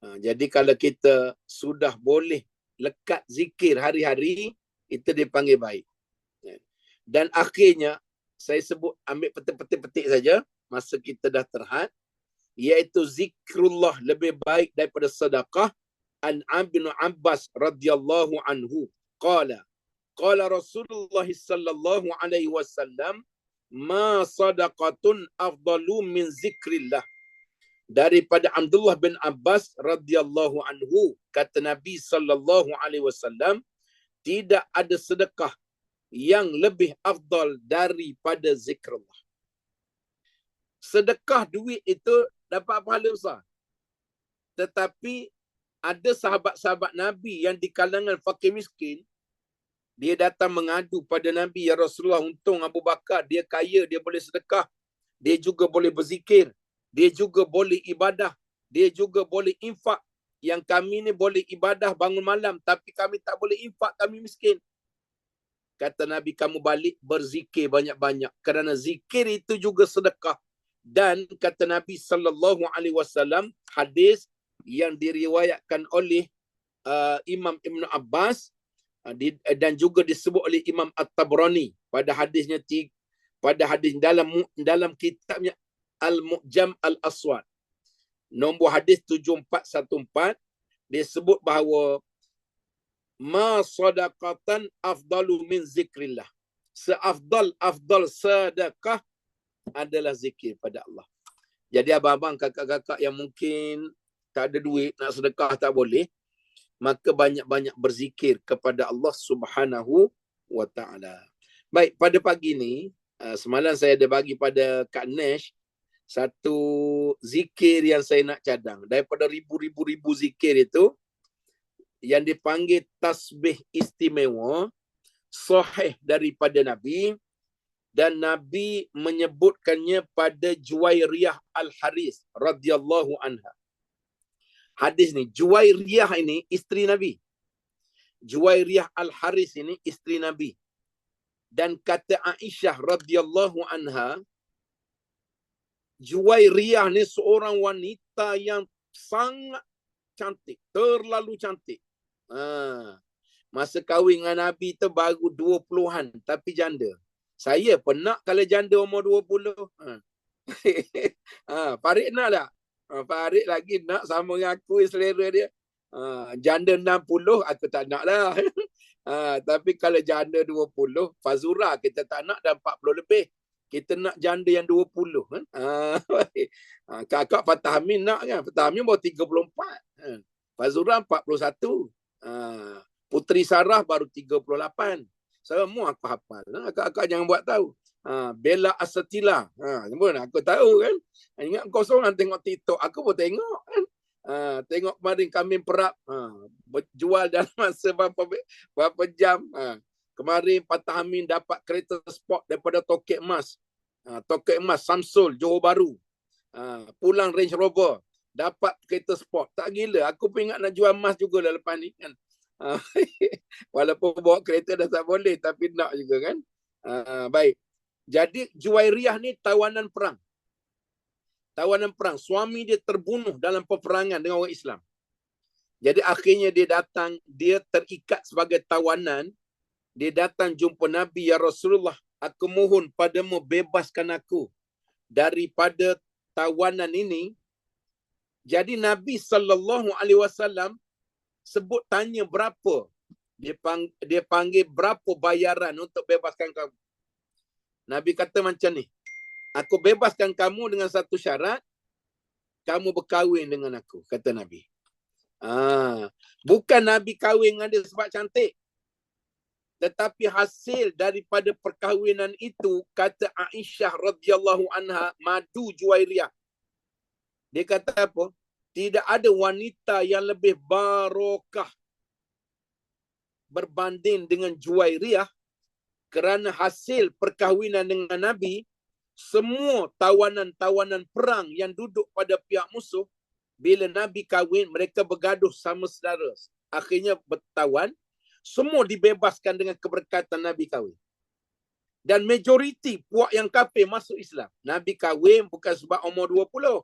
Jadi kalau kita sudah boleh lekat zikir hari-hari, itu dipanggil baik. Dan akhirnya, saya sebut, ambil petik-petik saja, masa kita dah terhad, iaitu zikrullah lebih baik daripada sedekah. An bin Abbas radhiyallahu anhu Qala Rasulullah sallallahu alaihi wasallam, ma sadaqatun afdalu min zikrillah. Daripada Abdullah bin Abbas radhiyallahu anhu, kata Nabi sallallahu alaihi wasallam, tidak ada sedekah yang lebih afdal daripada zikrullah. Sedekah duit itu dapat pahala besar. Tetapi ada sahabat-sahabat Nabi yang di kalangan fakir miskin, dia datang mengadu pada Nabi, ya Rasulullah, untung Abu Bakar, dia kaya, dia boleh sedekah, dia juga boleh berzikir, dia juga boleh ibadah, dia juga boleh infak. Yang kami ni boleh ibadah bangun malam, tapi kami tak boleh infak, kami miskin. Kata Nabi, kamu balik berzikir banyak-banyak, kerana zikir itu juga sedekah. Dan kata Nabi sallallahu alaihi wasallam, hadis yang diriwayatkan oleh Imam Ibn Abbas dan juga disebut oleh Imam At-Tabrani pada hadisnya, pada hadis dalam kitabnya Al-Mu'jam Al-Aswad, nombor hadis 7414, dia sebut bahawa ma sadaqatan afdalu min zikrillah. Seafdal sedekah adalah zikir pada Allah. Jadi abang-abang, kakak-kakak yang mungkin tak ada duit nak sedekah, tak boleh, maka banyak-banyak berzikir kepada Allah Subhanahu wa taala. Baik, pada pagi ni semalam saya ada bagi pada Kak Nesh satu zikir yang saya nak cadang. Daripada ribu-ribu zikir itu, yang dipanggil tasbih istimewa, sahih daripada Nabi, dan Nabi menyebutkannya pada Juwairiyah Al-Haris radhiyallahu anha. Hadis ni, Juwairiyah ini isteri Nabi. Juwairiyah Al-Haris ini isteri Nabi. Dan kata Aisyah radhiyallahu anha, Juwairiyah ni seorang wanita yang sangat cantik, terlalu cantik. Masa kahwin dengan Nabi tu baru 20-an, tapi janda. Saya pernah kalau janda umur 20. Farid nak tak? Farid lagi nak sama dengan aku, selera dia. Janda 60 aku tak nak lah. Tapi kalau janda 20, Fazura kita tak nak, dah 40 lebih. Kita nak janda yang 20 kan. Kakak Fatah Amin nak kan. Fatah Amin baru 34. Fazura 41. Puteri Sarah baru 38. Semua aku hafal. Kakak jangan buat tahu. Bella Asatila. Aku tahu kan. Ingat kau seorang tengok TikTok. Aku pun tengok kan. Tengok kemarin kambing perap. Berjual dalam masa berapa jam. Kemarin Fatah Amin dapat kereta sport daripada Tokek Emas. Tokek Emas Samsul Johor Bahru. Pulang Range Rover. Dapat kereta sport. Tak gila. Aku pun ingat nak jual emas juga dah lepas ni kan. Walaupun bawa kereta dah tak boleh, tapi nak juga kan. Baik. Jadi Juwairiyah ni tawanan perang. Suami dia terbunuh dalam peperangan dengan orang Islam. Jadi akhirnya dia datang, dia terikat sebagai tawanan. Dia datang jumpa Nabi, ya Rasulullah, aku mohon padamu bebaskan aku daripada tawanan ini. Jadi Nabi SAW sebut tanya berapa. Dia panggil berapa bayaran untuk bebaskan kamu. Nabi kata macam ni, aku bebaskan kamu dengan satu syarat, kamu berkahwin dengan aku, kata Nabi. Bukan Nabi kahwin dengan dia sebab cantik. Tetapi hasil daripada perkahwinan itu, kata Aisyah radhiyallahu anha, madu Juwairiyah. Dia kata apa? Tidak ada wanita yang lebih barokah berbanding dengan Juwairiyah, kerana hasil perkahwinan dengan Nabi, semua tawanan-tawanan perang yang duduk pada pihak musuh, bila Nabi kahwin, mereka bergaduh sama saudara. Akhirnya bertawan, semua dibebaskan dengan keberkatan Nabi kahwin. Dan majoriti puak yang kafir masuk Islam. Nabi kahwin bukan sebab umur 20.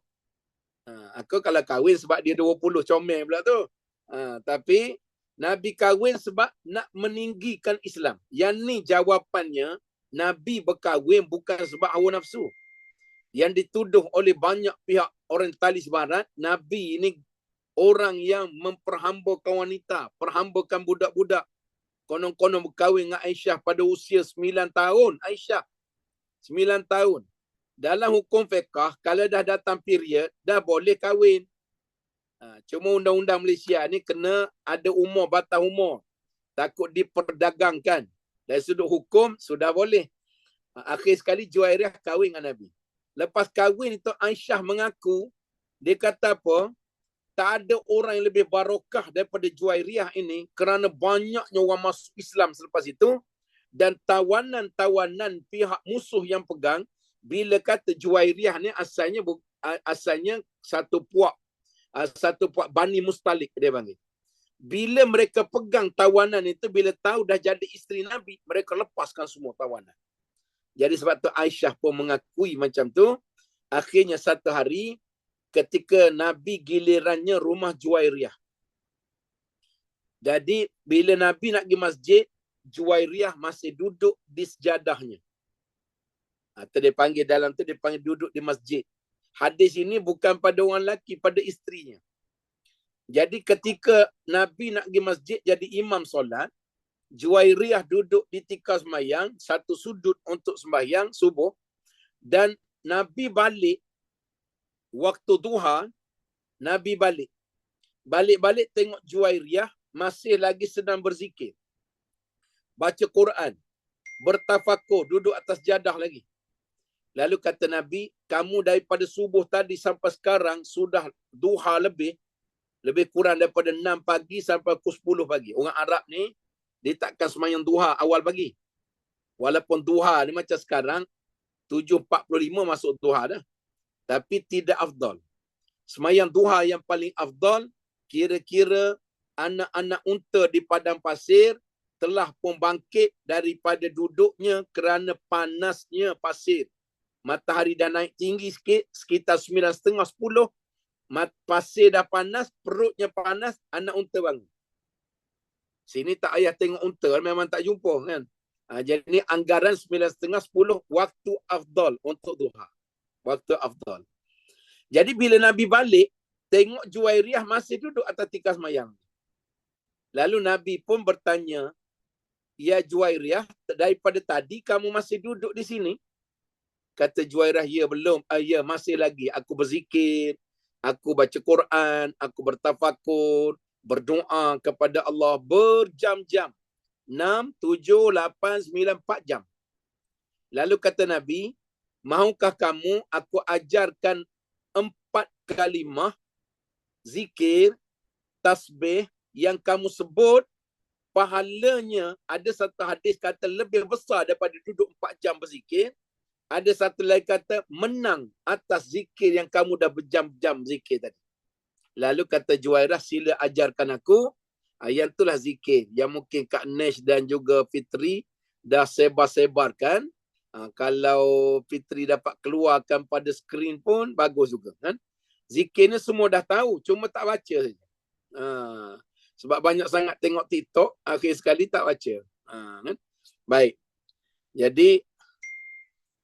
Aku kalau kahwin sebab dia 20, comel pula tu. Tapi Nabi kahwin sebab nak meninggikan Islam. Yang ni jawapannya, Nabi berkahwin bukan sebab hawa nafsu. Yang dituduh oleh banyak pihak orientalis barat, Nabi ini orang yang memperhambakan wanita, perhambakan budak-budak. konon-konon berkahwin dengan Aisyah pada usia 9 tahun. Aisyah 9 tahun. Dalam hukum fiqh, kalau dah datang period, dah boleh kahwin. Cuma undang-undang Malaysia ni kena ada umur, batas umur. Takut diperdagangkan. Dari sudut hukum, sudah boleh. Akhir sekali Juwairiyah kahwin dengan Nabi. Lepas kahwin itu Aisyah mengaku, dia kata apa? Tak ada orang yang lebih barakah daripada Juwairiyah ini kerana banyaknya orang masuk Islam selepas itu dan tawanan-tawanan pihak musuh yang pegang bila kata Juwairiyah ni asalnya satu puak Bani Mustalik dia panggil. Bila mereka pegang tawanan itu, bila tahu dah jadi isteri Nabi, mereka lepaskan semua tawanan. Jadi sebab tu Aisyah pun mengakui macam tu. Akhirnya satu hari ketika Nabi gilirannya rumah Juwairiyah. Jadi bila Nabi nak pergi masjid, Juwairiyah masih duduk di sejadahnya. Atau dia panggil dalam tu, dia panggil duduk di masjid. Hadis ini bukan pada orang lelaki, pada isterinya. Jadi ketika Nabi nak pergi masjid jadi imam solat, Juwairiyah duduk di tikar sembahyang, satu sudut untuk sembahyang subuh, dan Nabi balik waktu duha. Nabi balik tengok Juwairiyah masih lagi sedang berzikir, baca Quran, bertafakur, duduk atas jadah lagi. Lalu kata Nabi, kamu daripada subuh tadi sampai sekarang sudah duha lebih kurang daripada 6 pagi sampai pukul 10 pagi. Orang Arab ni dia takkan semayang duha awal pagi. Walaupun duha ni macam sekarang 7.45 masuk duha dah. Tapi tidak afdal. Semayang duha yang paling afdal kira-kira anak-anak unta di padang pasir telah pun bangkit daripada duduknya kerana panasnya pasir. Matahari dah naik tinggi sikit, sekitar 9.30, 10. Pasir dah panas, perutnya panas, anak unta bangun. Sini tak payah tengok unta, memang tak jumpa kan. Jadi anggaran 9.30, 10 waktu afdal untuk duha. Waktu afdal. Jadi bila Nabi balik, tengok Juwairiyah masih duduk atas tikar sembahyang. Lalu Nabi pun bertanya, ya Juwairiyah, daripada tadi kamu masih duduk di sini? Kata Juwairiyah, ya belum. Ya masih lagi. Aku berzikir, aku baca Quran, aku bertafakur, berdoa kepada Allah berjam-jam. 6, 7, 8, 9, 4 jam. Lalu kata Nabi, mahukah kamu aku ajarkan 4 kalimah zikir, tasbih yang kamu sebut, pahalanya ada satu hadis kata lebih besar daripada duduk 4 jam berzikir. Ada satu lagi kata menang atas zikir yang kamu dah berjam-jam zikir tadi. Lalu kata Juwairiyah, sila ajarkan aku. Yang itulah zikir yang mungkin Kak Nesh dan juga Fitri dah sebar-sebarkan. Kalau Fitri dapat keluarkan pada skrin pun bagus juga kan. Zikir ni semua dah tahu, cuma tak baca saja. Sebab banyak sangat tengok TikTok, akhir sekali tak baca. Kan? Baik. Jadi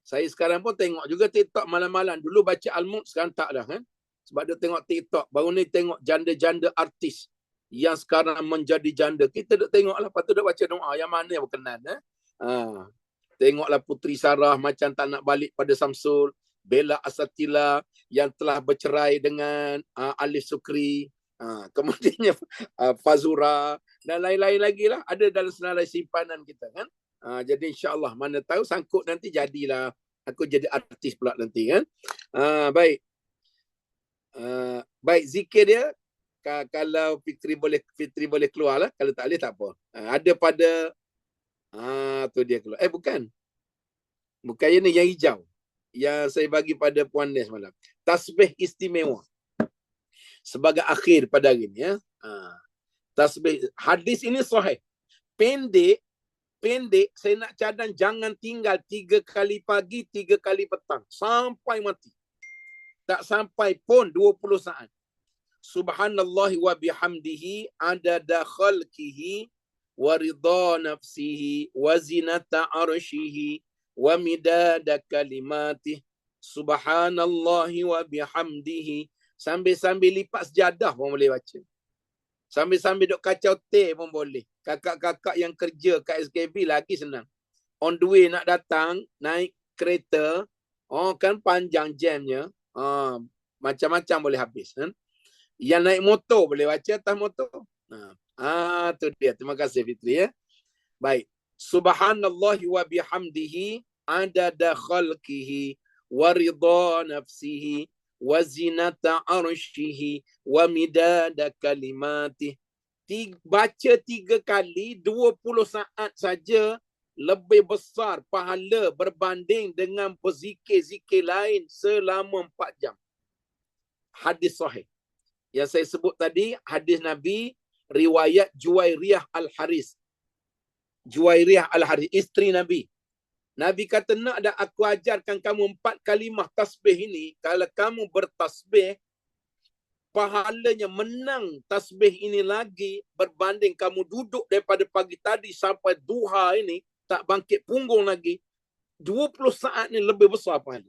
saya sekarang pun tengok juga TikTok malam-malam. Dulu baca Al-Mulk, sekarang tak dah kan. Sebab dia tengok TikTok. Baru ni tengok janda-janda artis yang sekarang menjadi janda. Kita duk tengoklah, lepas tu duk baca doa. Yang mana yang berkenan. Tengoklah Puteri Sarah macam tak nak balik pada Samsul. Bella Asatila yang telah bercerai dengan Alif Sukri. Kemudiannya Fazura. Dan lain-lain lagi lah. Ada dalam senarai simpanan kita kan. Jadi insyaAllah mana tahu sangkut nanti jadilah. Aku jadi artis pula nanti kan. Baik. Baik, zikir dia kalau Fitri boleh keluar lah. Kalau tak boleh tak apa. Ada pada tu dia keluar. Bukan yang ni, yang hijau yang saya bagi pada Puan Nes malam. Tasbih istimewa sebagai akhir pada hari ni ya. Tasbih, hadis ini sahih. Pendek saya nak cadang jangan tinggal 3 kali pagi 3 kali petang sampai mati. Tak sampai pun 20 saat. Subhanallahi wa bihamdihi adada khalqihi wa ridha nafsihi wa zinata arshihi wa midada kalimatih. Subhanallahi wa bihamdihi. Sambil-sambil lipat sejadah pun boleh baca. Sambil-sambil duk kacau teh pun boleh. Kakak-kakak yang kerja kat SKB lagi senang. On the way nak datang, naik kereta, kan panjang jamnya. Macam-macam boleh habis. Kan? Yang naik motor boleh baca atas motor. Tu dia. Terima kasih Fitri ya. Baik. Subhanallahi wa bihamdihi adada khalqihi wa ridha nafsihi wa zinata arshihi wa midada kalimatih. Baca 3 kali 20 saat saja lebih besar pahala berbanding dengan berzikir-zikir lain selama 4 jam. Hadis sahih. Yang saya sebut tadi, hadis Nabi riwayat Juwairiyah Al-Haris. Juwairiyah Al-Haris, isteri Nabi. Nabi kata, nak dah aku ajarkan kamu 4 kalimah tasbih ini. Kalau kamu bertasbih, pahalanya menang tasbih ini lagi berbanding kamu duduk daripada pagi tadi sampai duha ini, tak bangkit punggung lagi. 20 saat ni lebih besar pahala.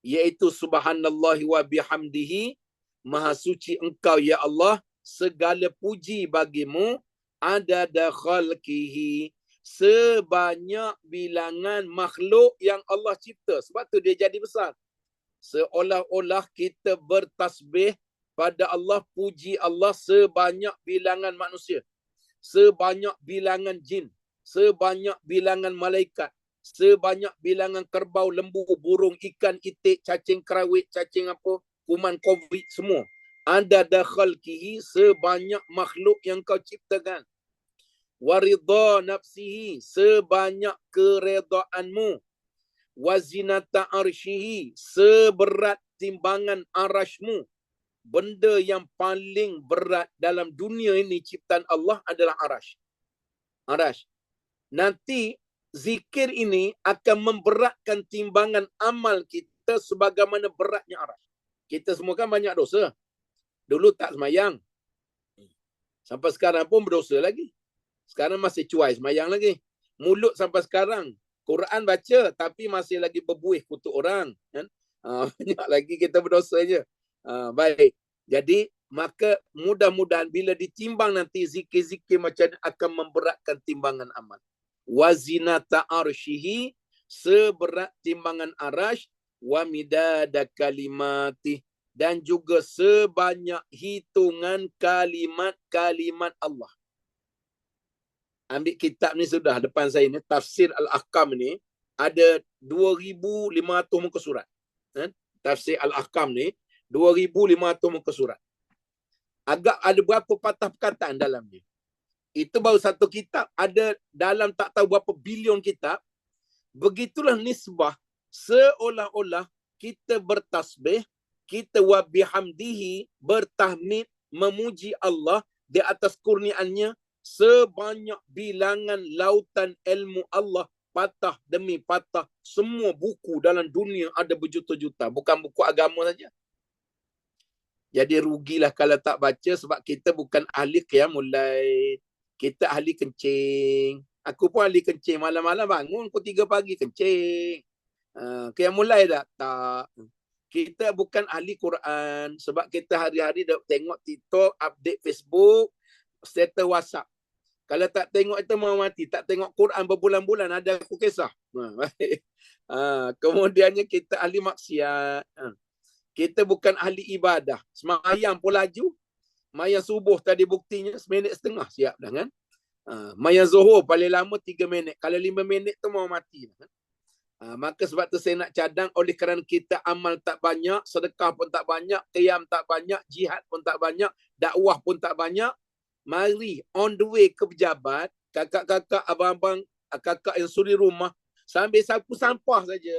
Iaitu subhanallahi wa bihamdihi, maha suci engkau ya Allah, segala puji bagimu, adada khalqihi, sebanyak bilangan makhluk yang Allah cipta. Sebab tu dia jadi besar. Seolah-olah kita bertasbih pada Allah, puji Allah sebanyak bilangan manusia, sebanyak bilangan jin, sebanyak bilangan malaikat, sebanyak bilangan kerbau, lembu, burung, ikan, itik, cacing kerawit, cacing apa, kuman covid, semua. Anda dakhalkihi, sebanyak makhluk yang kau ciptakan. Waridha nafsihi, sebanyak keredaanmu. Wazinata arshihi, seberat timbangan arashmu. Benda yang paling berat dalam dunia ini ciptaan Allah adalah arash. Arash. Nanti zikir ini akan memberatkan timbangan amal kita sebagaimana beratnya arash. Kita semua kan banyak dosa. Dulu tak semayang. Sampai sekarang pun berdosa lagi. Sekarang masih cuai semayang lagi. Mulut sampai sekarang Quran baca tapi masih lagi berbuih kutuk orang. Kan? Banyak lagi kita berdosa je. Baik. Jadi maka mudah-mudahan bila ditimbang nanti zikir-zikir macam ni akan memberatkan timbangan amal. Wazinata arshihi, seberat timbangan arash, wa midada kalimati, dan juga sebanyak hitungan kalimat-kalimat Allah. Ambil kitab ni sudah depan saya ni, Tafsir Al-Ahkam ni ada 2,500 muka surat. Tafsir Al-Ahkam ni 2,500 muka surat. Agak ada berapa patah perkataan dalamnya. Itu baru satu kitab, ada dalam tak tahu berapa bilion kitab. Begitulah nisbah, seolah-olah kita bertasbih, kita wa bihamdihi, bertahmid, memuji Allah di atas kurniaannya, sebanyak bilangan lautan ilmu Allah, patah demi patah. Semua buku dalam dunia ada berjuta-juta, bukan buku agama saja. Jadi rugilah kalau tak baca, sebab kita bukan ahli qiyamul lail. Kita ahli kencing. Aku pun ahli kencing. Malam-malam bangun pukul 3 pagi kencing. Qiyamul lail tak. Kita bukan ahli Quran. Sebab kita hari-hari tengok TikTok, update Facebook, status WhatsApp. Kalau tak tengok itu mau mati. Tak tengok Quran berbulan-bulan, ada aku kisah. Kemudiannya kita ahli maksiat. Kita bukan ahli ibadah. Semayang pun laju. Mayang subuh tadi buktinya 1.5 minit siap dah kan. Mayang zuhur paling lama 3 minit. Kalau 5 minit tu mau mati. Kan? Maka sebab tu saya nak cadang, oleh kerana kita amal tak banyak, sedekah pun tak banyak, qiyam tak banyak, jihad pun tak banyak, dakwah pun tak banyak. Mari on the way ke pejabat, kakak-kakak, abang-abang, kakak yang suri rumah, sambil sapu sampah saja.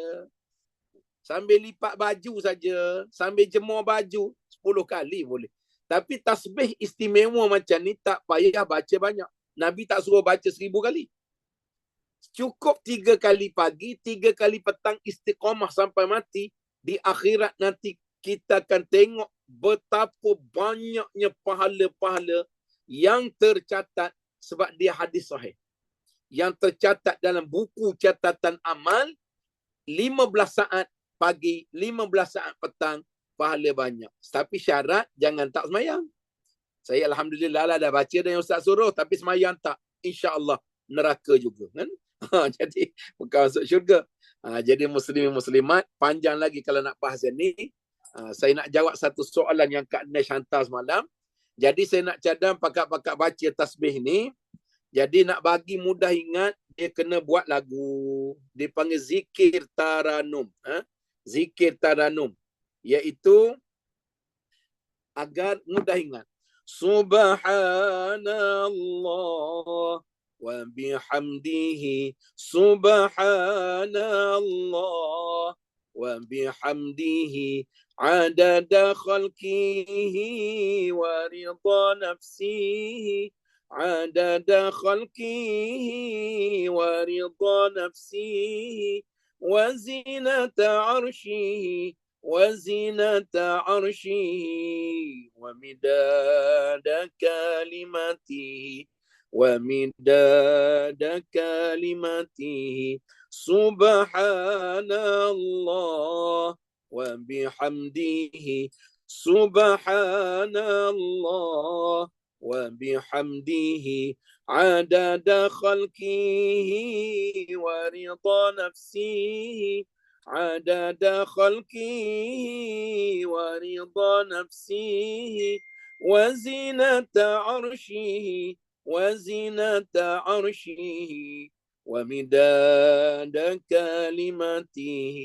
Sambil lipat baju saja, sambil jemur baju 10 kali boleh. Tapi tasbih istimewa macam ni tak payah baca banyak. Nabi tak suruh baca 1,000 kali. Cukup 3 kali pagi, 3 kali petang, istiqamah sampai mati. Di akhirat nanti kita akan tengok betapa banyaknya pahala-pahala yang tercatat, sebab dia hadis sahih. Yang tercatat dalam buku catatan amal, 15 saat pagi, 15 saat petang, pahala banyak. Tapi syarat jangan tak semayang. Saya alhamdulillah lah dah baca dan ustaz suruh, tapi semayang tak. InsyaAllah neraka juga kan. Jadi bukan masuk syurga. Jadi muslimin-muslimat, panjang lagi kalau nak bahas yang ni. Saya nak jawab satu soalan yang Kak Nesh hantar semalam. Jadi saya nak cadang pakat-pakat baca tasbih ni. Jadi nak bagi mudah ingat, dia kena buat lagu. Dia panggil zikir taranum. Zikir taranum. Iaitu agar mudah ingat. Subhanallah wa bihamdihi. Subhanallah wa bihamdihi. Adada khalqihi wa ridha nafsihi. Adada khalqihi wa ridha nafsihi. Wa zinata arshihi. وزنة عرشه ومداد كلمته ومداد كلمته سبحان الله وبحمده سبحان الله وبحمده عدد خلقه ورضا نفسه عدد خلقه ورضا نفسه وزنة عرشه وزنة عرشه ومداد كلمته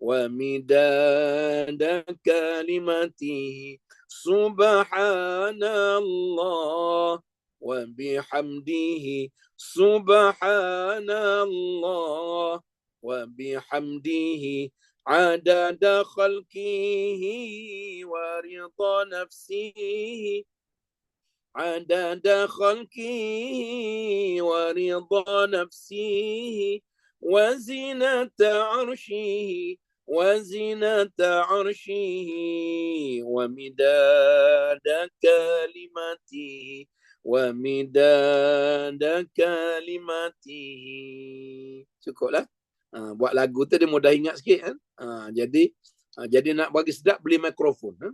ومداد كلمته سبحان الله وبحمده سبحان الله وبحمده عدد خلقه ورضا نفسه عدد خلقه ورضا نفسه وزنة عرشه وزنة عرشه ومداد كلمته ومداد كلمته. Cukuplah. Buat lagu tu dia mudah ingat sikit kan. Jadi nak bagi sedap beli mikrofon kan.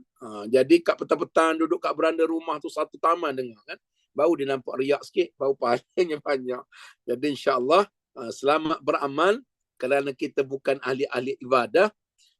Jadi kat petang-petang duduk kat beranda rumah tu satu taman dengar kan. Baru dia nampak riak sikit, baru pahalanya banyak. Jadi insya-Allah selamat beramal kerana kita bukan ahli-ahli ibadah,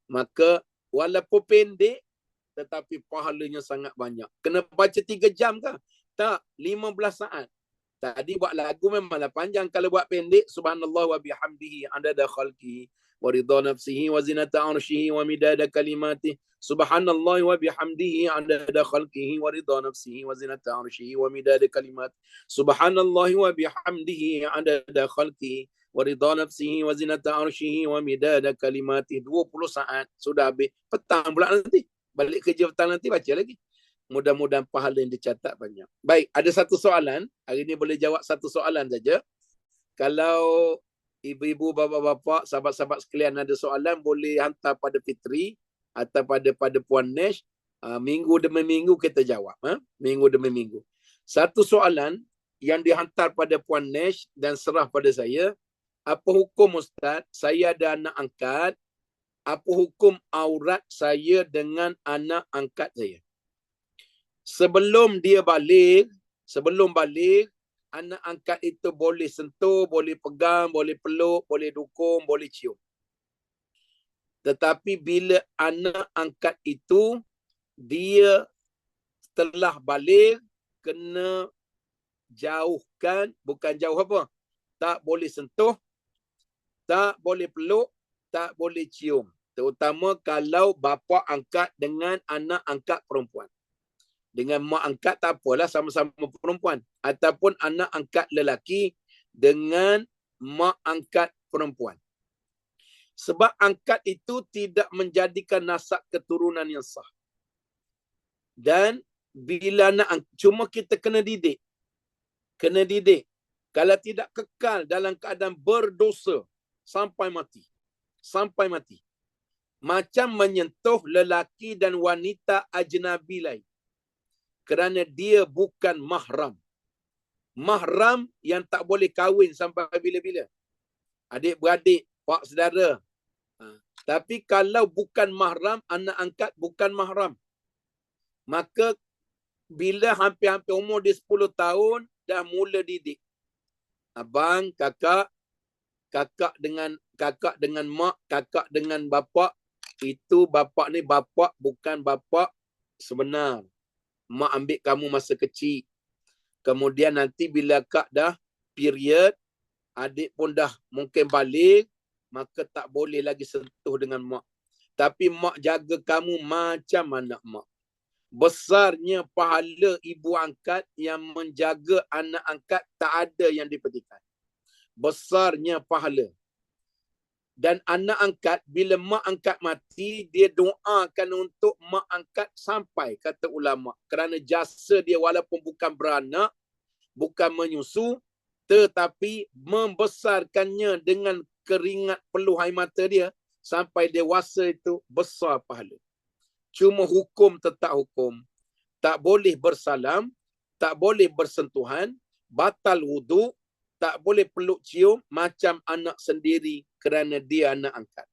maka walaupun pendek tetapi pahalanya sangat banyak. Kena baca 3 jam ke? Tak, 15 saat. Tadi buat lagu memanglah panjang. Kalau buat pendek, subhanallah wa bihamdihi adada khalqihi wa ridha nafsihi wa zinata arshihi wa midada kalimatihi. Subhanallah wa bihamdihi adada khalqihi wa ridha nafsihi wa zinata arshihi wa midada kalimatihi. Subhanallah wa bihamdihi adada khalqihi wa ridha nafsihi wa zinata arshihi wa midada kalimatihi. 20 saat sudah habis. Petang pula nanti. Balik kerja petang nanti baca lagi. Mudah-mudahan pahala yang dicatat banyak. Baik, ada satu soalan. Hari ini boleh jawab satu soalan saja. Kalau ibu-ibu, bapa-bapa, sahabat-sahabat sekalian ada soalan, boleh hantar pada Fitri atau pada Puan Nesh. Minggu demi minggu kita jawab. Minggu demi minggu. Satu soalan yang dihantar pada Puan Nesh dan serah pada saya. Apa hukum Ustaz? Saya ada anak angkat. Apa hukum aurat saya dengan anak angkat saya? Sebelum dia balik, anak angkat itu boleh sentuh, boleh pegang, boleh peluk, boleh dukung, boleh cium. Tetapi bila anak angkat itu, dia setelah balik, kena jauhkan, bukan jauh apa? Tak boleh sentuh, tak boleh peluk, tak boleh cium. Terutama kalau bapa angkat dengan anak angkat perempuan. Dengan mak angkat tak apalah, sama-sama perempuan. Ataupun anak angkat lelaki dengan mak angkat perempuan. Sebab angkat itu tidak menjadikan nasab keturunan yang sah. Dan bila cuma kita kena didik. Kena didik. Kalau tidak kekal dalam keadaan berdosa sampai mati. Sampai mati. Macam menyentuh lelaki dan wanita ajnabi lain. Kerana dia bukan mahram. Mahram yang tak boleh kahwin sampai bila-bila. Adik-beradik, pak saudara. Tapi kalau bukan mahram, anak angkat bukan mahram. Maka bila hampir-hampir umur dia 10 tahun, dah mula didik. Abang, kakak dengan mak, kakak dengan bapak. Itu bapak ni bapak, bukan bapak sebenar. Mak ambil kamu masa kecil. Kemudian nanti bila kak dah period, adik pun dah mungkin balik, maka tak boleh lagi sentuh dengan mak. Tapi mak jaga kamu macam anak mak. Besarnya pahala ibu angkat yang menjaga anak angkat, tak ada yang diperhatikan. Besarnya pahala. Dan anak angkat, bila mak angkat mati, dia doakan untuk mak angkat sampai, kata ulama. Kerana jasa dia walaupun bukan beranak, bukan menyusu, tetapi membesarkannya dengan keringat peluh air mata dia, sampai dewasa itu besar pahala. Cuma hukum tetap hukum. Tak boleh bersalam, tak boleh bersentuhan, batal wuduk, tak boleh peluk cium macam anak sendiri kerana dia anak angkat.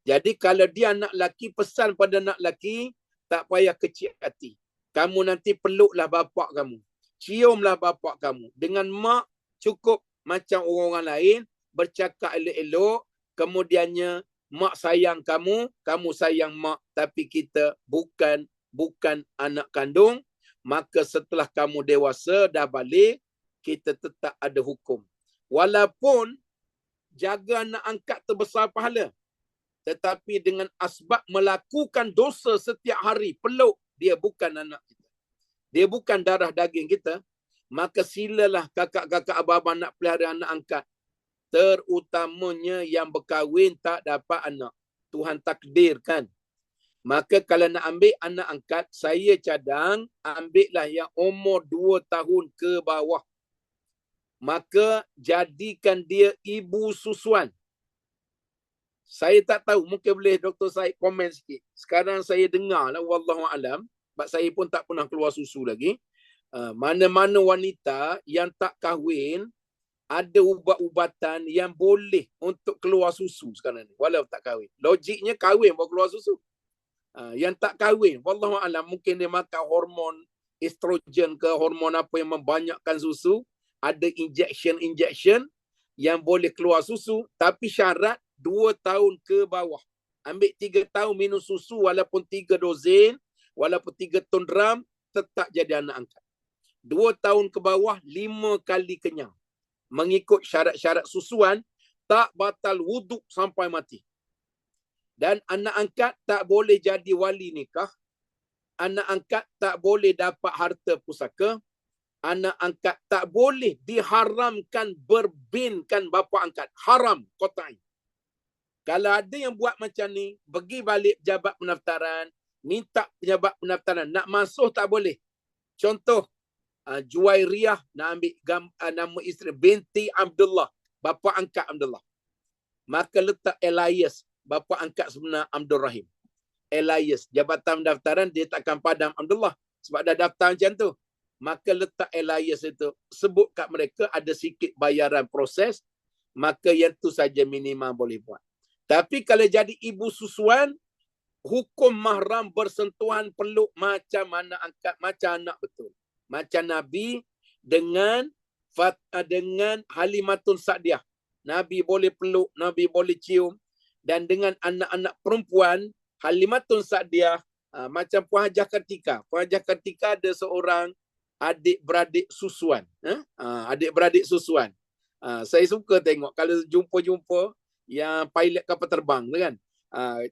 Jadi kalau dia anak lelaki, pesan pada anak lelaki, tak payah kecil hati. Kamu nanti peluklah bapak kamu. Ciumlah bapak kamu. Dengan mak, cukup macam orang-orang lain, bercakap elok-elok, kemudiannya mak sayang kamu, kamu sayang mak, tapi kita bukan anak kandung. Maka setelah kamu dewasa, dah balik, kita tetap ada hukum. Walaupun jaga anak angkat terbesar pahala, tetapi dengan asbab melakukan dosa setiap hari, peluk, dia bukan anak kita. Dia bukan darah daging kita. Maka silalah kakak-kakak abang-abang nak pelihara anak angkat. Terutamanya yang berkahwin tak dapat anak. Tuhan takdirkan. Maka kalau nak ambil anak angkat, saya cadang, ambillah yang umur 2 tahun ke bawah. Maka jadikan dia ibu susuan. Saya tak tahu, mungkin boleh Dr. Said komen sikit. Sekarang saya dengar lah, wallahualam, sebab saya pun tak pernah keluar susu lagi. Mana-mana wanita yang tak kahwin, ada ubat-ubatan yang boleh untuk keluar susu sekarang ni, walau tak kahwin. Logiknya kahwin baru keluar susu. Yang tak kahwin, wallahualam, mungkin dia makan hormon estrogen ke hormon apa yang membanyakkan susu, ada injection yang boleh keluar susu, tapi syarat 2 tahun ke bawah. Ambil 3 tahun minum susu walaupun 3 dozen, walaupun 3 ton dram, tetap jadi anak angkat. 2 tahun ke bawah, 5 kali kenyang. Mengikut syarat-syarat susuan, tak batal wuduk sampai mati. Dan anak angkat tak boleh jadi wali nikah. Anak angkat tak boleh dapat harta pusaka. Anak angkat tak boleh diharamkan berbinkan bapa angkat. Haram qat'i. Kalau ada yang buat macam ni, pergi balik pejabat pendaftaran, minta pejabat pendaftaran, nak masuk tak boleh. Contoh, Juwairiyah nak ambil nama isteri, binti Abdullah, bapa angkat Abdullah. Maka letak Elias, bapa angkat sebenar Abdul Rahim. Elias, jabatan pendaftaran dia takkan padam Abdullah sebab dah daftar macam tu. Maka letak Elias itu, sebut kat mereka ada sikit bayaran proses, maka yang tu saja minimal boleh buat. Tapi kalau jadi ibu susuan, hukum mahram bersentuhan peluk macam anak angkat, macam anak betul. Macam Nabi dengan Halimatun Sa'diyah. Nabi boleh peluk, Nabi boleh cium. Dan dengan anak-anak perempuan, Halimatun Sa'diyah, macam Puan Hajah Kartika. Puan Hajah Kartika ada seorang adik-beradik susuan. Adik-beradik susuan. Saya suka tengok kalau jumpa-jumpa yang pilot kapal terbang tu kan.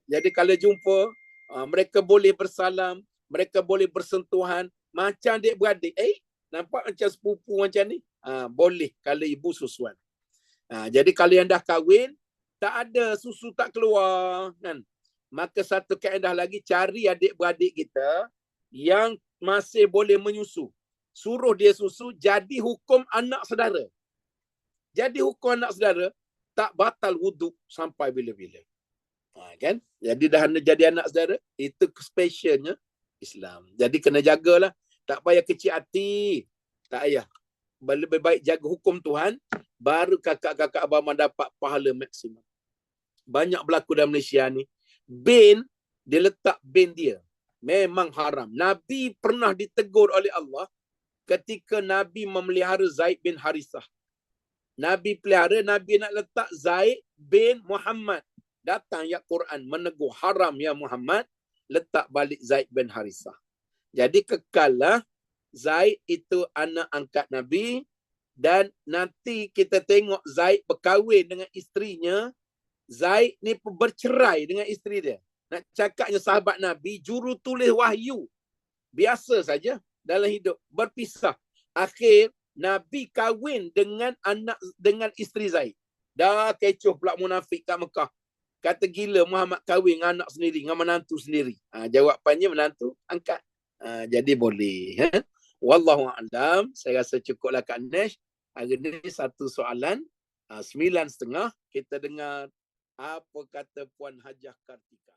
Jadi kalau jumpa, mereka boleh bersalam, mereka boleh bersentuhan macam adik-beradik. Nampak macam sepupu macam ni? Boleh kalau ibu susuan. Jadi kalau yang dah kahwin, tak ada susu tak keluar kan. Maka satu kaedah lagi, cari adik-beradik kita yang masih boleh menyusu. Suruh dia susu, jadi hukum anak saudara. Jadi hukum anak saudara, tak batal wuduk sampai bila-bila. Kan? Jadi dah jadi anak saudara, itu specialnya Islam. Jadi kena jagalah. Tak payah kecil hati. Tak payah. Lebih baik jaga hukum Tuhan, baru kakak-kakak abang dapat pahala maksimum. Banyak berlaku dalam Malaysia ni. Bin, dia letak bin dia. Memang haram. Nabi pernah ditegur oleh Allah ketika Nabi memelihara Zaid bin Harithah. Nabi pelihara, Nabi nak letak Zaid bin Muhammad. Datang ayat Quran menegur, haram ya Muhammad, letak balik Zaid bin Harithah. Jadi kekallah Zaid itu anak angkat Nabi, dan nanti kita tengok Zaid berkahwin dengan isterinya. Zaid ni bercerai dengan isteri dia. Nak cakapnya sahabat Nabi, juru tulis wahyu. Biasa saja dalam hidup. Berpisah. Akhir, Nabi kahwin dengan isteri Zaid. Dah kecoh pula munafik kat Mekah. Kata gila Muhammad kahwin dengan anak sendiri, dengan menantu sendiri. Jawapannya menantu angkat. Jadi boleh. Wallahu a'lam. Saya rasa cukuplah Kak Nesh. Hari ni satu soalan. 9.30 kita dengar apa kata Puan Hajah Kartika.